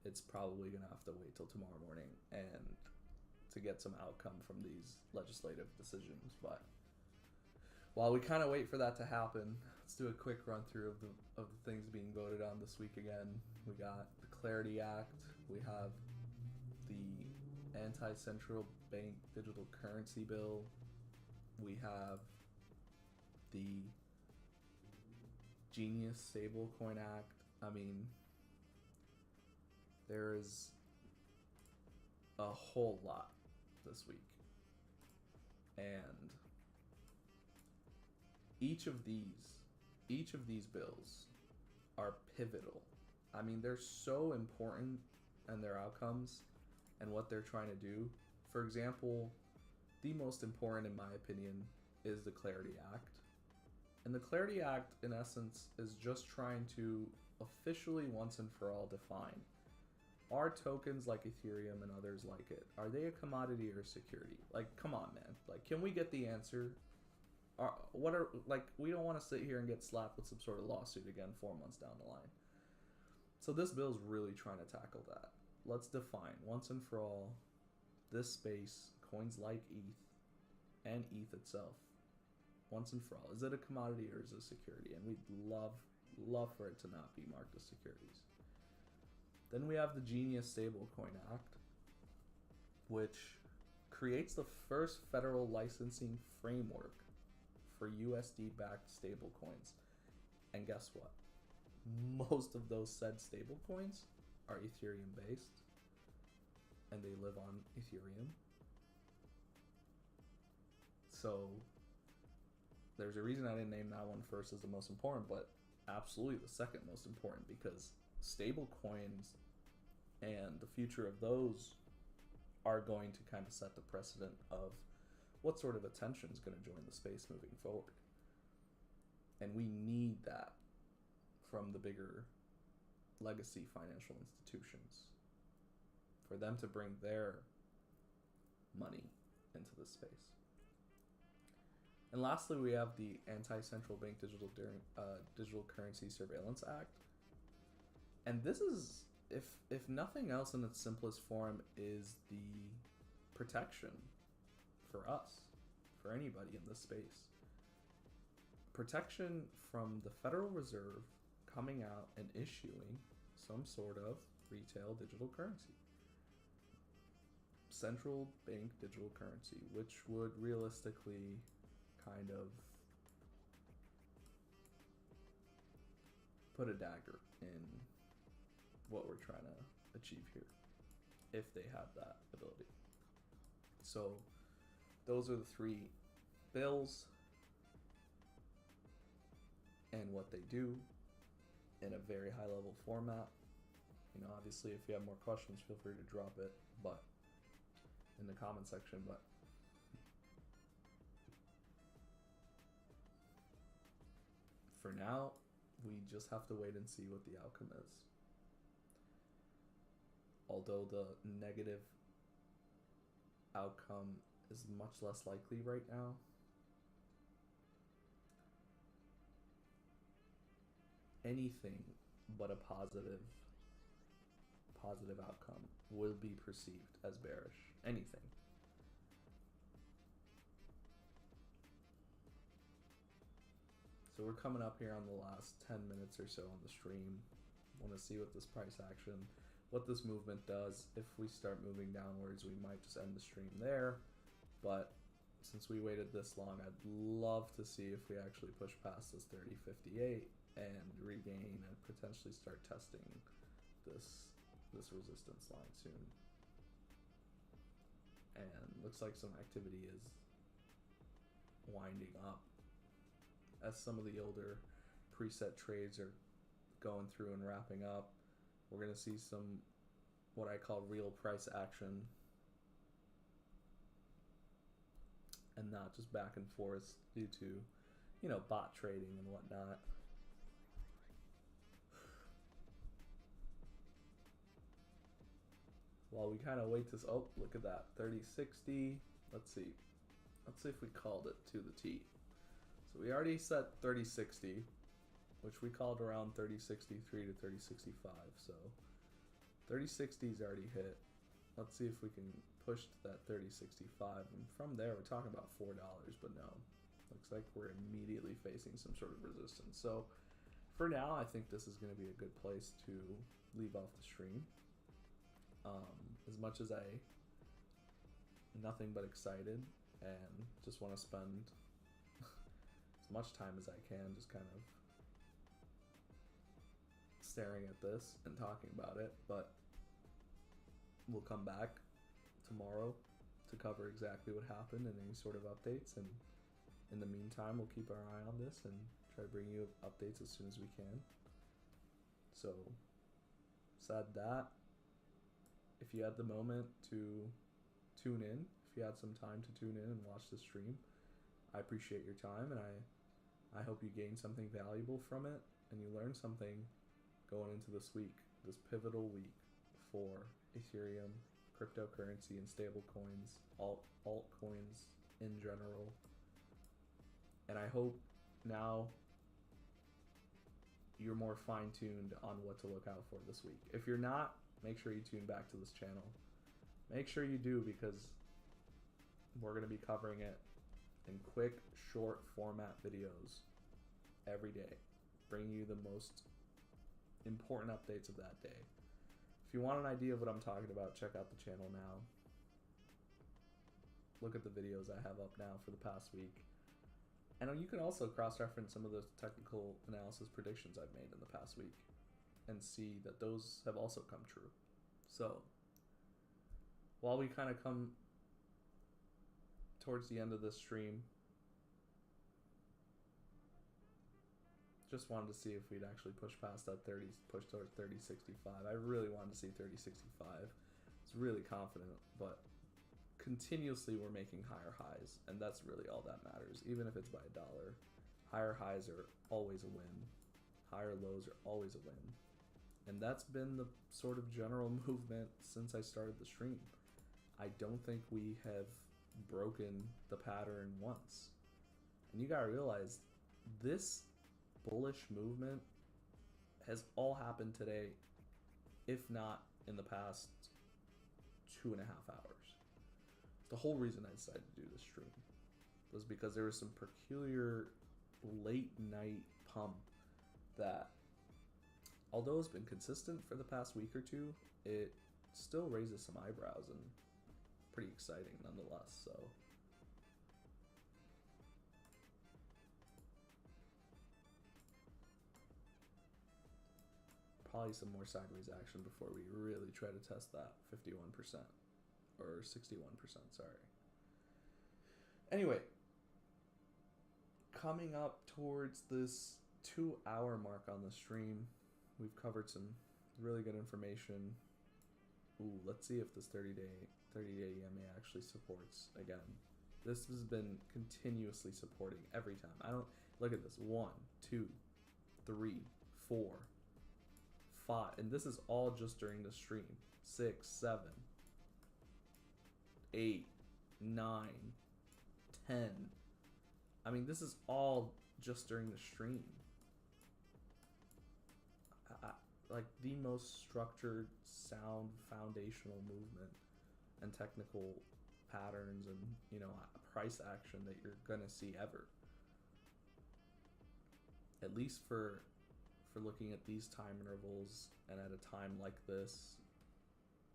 it's probably going to have to wait till tomorrow morning and to get some outcome from these legislative decisions. But while we kind of wait for that to happen, let's do a quick run through of the things being voted on this week again. We got the Clarity Act. We have the Anti-Central Bank Digital Currency Bill. We have the Genius Stablecoin Act. I mean, there is a whole lot this week. And each of these bills are pivotal. I mean, they're so important in their outcomes and what they're trying to do. For example, the most important, in my opinion, is the Clarity Act. And the Clarity Act, in essence, is just trying to officially once and for all define, are tokens like Ethereum and others like it, are they a commodity or a security? Like, come on, man. Like, can we get the answer? We don't want to sit here and get slapped with some sort of lawsuit again 4 months down the line. So this bill is really trying to tackle that. Let's define once and for all this space, coins like ETH and ETH itself. Once and for all, is it a commodity or is it a security? And we'd love for it to not be marked as securities. Then we have the Genius Stablecoin Act, which creates the first federal licensing framework for USD-backed stablecoins. And guess what? Most of those said stablecoins are Ethereum-based, and they live on Ethereum. So there's a reason I didn't name that one first as the most important, but absolutely the second most important, because stable coins And the future of those are going to kind of set the precedent of what sort of attention is going to join the space moving forward. And we need that from the bigger legacy financial institutions for them to bring their money into this space. And lastly, we have the Anti-Central Bank Digital Currency Surveillance Act. And this is, if nothing else in its simplest form, is the protection for us, for anybody in this space. Protection from the Federal Reserve coming out and issuing some sort of retail digital currency. Central bank digital currency, which would realistically kind of put a dagger in what we're trying to achieve here, if they have that ability. So those are the three bills and what they do in a very high level format. You know, obviously if you have more questions, feel free to drop it, but in the comment section. But for now, we just have to wait and see what the outcome is. Although the negative outcome is much less likely right now, anything but a positive outcome will be perceived as bearish. Anything. So we're coming up here on the last 10 minutes or so on the stream. Want to see what this price action, what this movement does. If we start moving downwards, we might just end the stream there. But since we waited this long, I'd love to see if we actually push past this 30.58 and regain and potentially start testing this resistance line soon. And looks like some activity is winding up as some of the older preset trades are going through and wrapping up. We're going to see some what I call real price action and not just back and forth due to, you know, bot trading and whatnot. While we kind of wait this, oh, look at that, 30.60. Let's see if we called it to the T. So we already set 30.60, which we called around 30.63 to 30.65. So 30.60 is already hit. Let's see if we can push to that 30.65. And from there, we're talking about $4, but no. Looks like we're immediately facing some sort of resistance. So for now, I think this is going to be a good place to leave off the stream. As much as nothing but excited and just want to spend as much time as I can just kind of staring at this and talking about it, but we'll come back tomorrow to cover exactly what happened and any sort of updates, and in the meantime we'll keep our eye on this and try to bring you updates as soon as we can. So said that, if you had the moment to tune in, if you had some time to tune in and watch the stream, I appreciate your time, and I hope you gained something valuable from it and you learned something going into this week, this pivotal week for Ethereum, cryptocurrency, and stablecoins, altcoins in general. And I hope now you're more fine-tuned on what to look out for this week. If you're not, make sure you tune back to this channel. Make sure you do, because we're going to be covering it in quick, short format videos every day, bringing you the most important updates of that day. If you want an idea of what I'm talking about, check out the channel now. Look at the videos I have up now for the past week. And you can also cross-reference some of the technical analysis predictions I've made in the past week and see that those have also come true. So while we kind of come towards the end of this stream, just wanted to see if we'd actually push past that 30, push towards 30.65. I really wanted to see 30.65. I was really confident, but continuously we're making higher highs, and that's really all that matters. Even if it's by $1, higher highs are always a win. Higher lows are always a win. And that's been the sort of general movement since I started the stream. I don't think we have broken the pattern once. And you gotta realize, this bullish movement has all happened today, if not in the past 2.5 hours. The whole reason I decided to do this stream was because there was some peculiar late night pump that, although it's been consistent for the past week or two, it still raises some eyebrows and pretty exciting nonetheless. So probably some more sideways action before we really try to test that 51% or 61%, sorry. Anyway, coming up towards this 2-hour mark on the stream, we've covered some really good information. Ooh, let's see if this 30-day EMA actually supports again. This has been continuously supporting every time. I don't look at this. 1, 2, 3, 4, 5, and this is all just during the stream. 6, 7, 8, 9, 10. I mean, this is all just during the stream. Like the most structured, sound, foundational movement and technical patterns and, you know, price action that you're gonna see ever. At least for looking at these time intervals and at a time like this,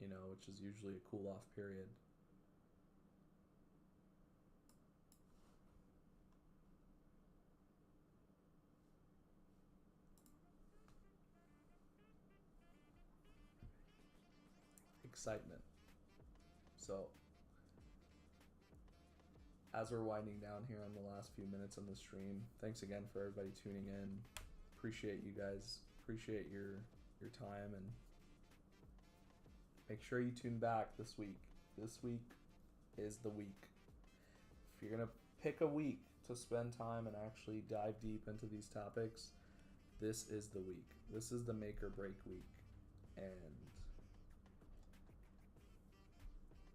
you know, which is usually a cool off period. Excitement. So as we're winding down here on the last few minutes on the stream, thanks again for everybody tuning in. Appreciate you guys. Appreciate your time, and make sure you tune back this week. This week is the week. If you're gonna pick a week to spend time and actually dive deep into these topics, this is the week. This is the make or break week. And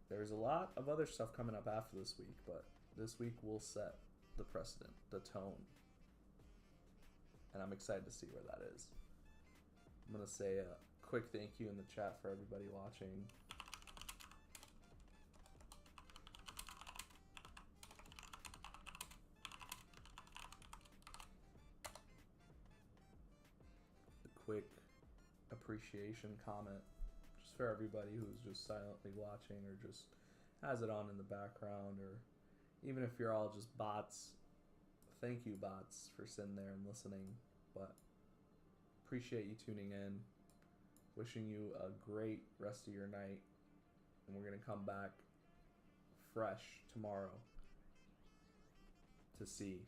there's a lot of other stuff coming up after this week, but this week will set the precedent, the tone. And I'm excited to see where that is. I'm going to say a quick thank you in the chat for everybody watching. A quick appreciation comment just for everybody who's just silently watching or just has it on in the background, or even if you're all just bots. Thank you, bots, for sitting there and listening. But appreciate you tuning in. Wishing you a great rest of your night. And we're going to come back fresh tomorrow to see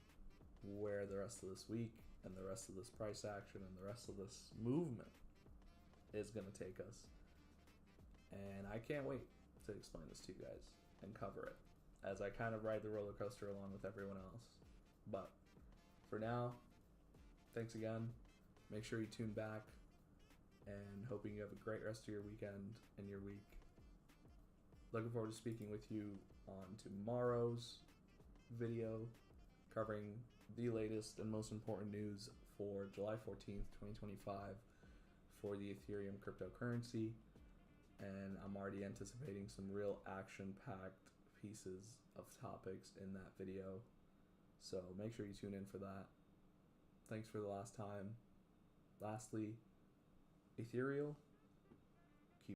where the rest of this week and the rest of this price action and the rest of this movement is going to take us. And I can't wait to explain this to you guys and cover it as I kind of ride the roller coaster along with everyone else. But for now, thanks again. Make sure you tune back, and hoping you have a great rest of your weekend and your week. Looking forward to speaking with you on tomorrow's video covering the latest and most important news for July 14th, 2025 for the Ethereum cryptocurrency. And I'm already anticipating some real action-packed pieces of topics in that video. So make sure you tune in for that. Thanks for the last time. Lastly, ETHeREAL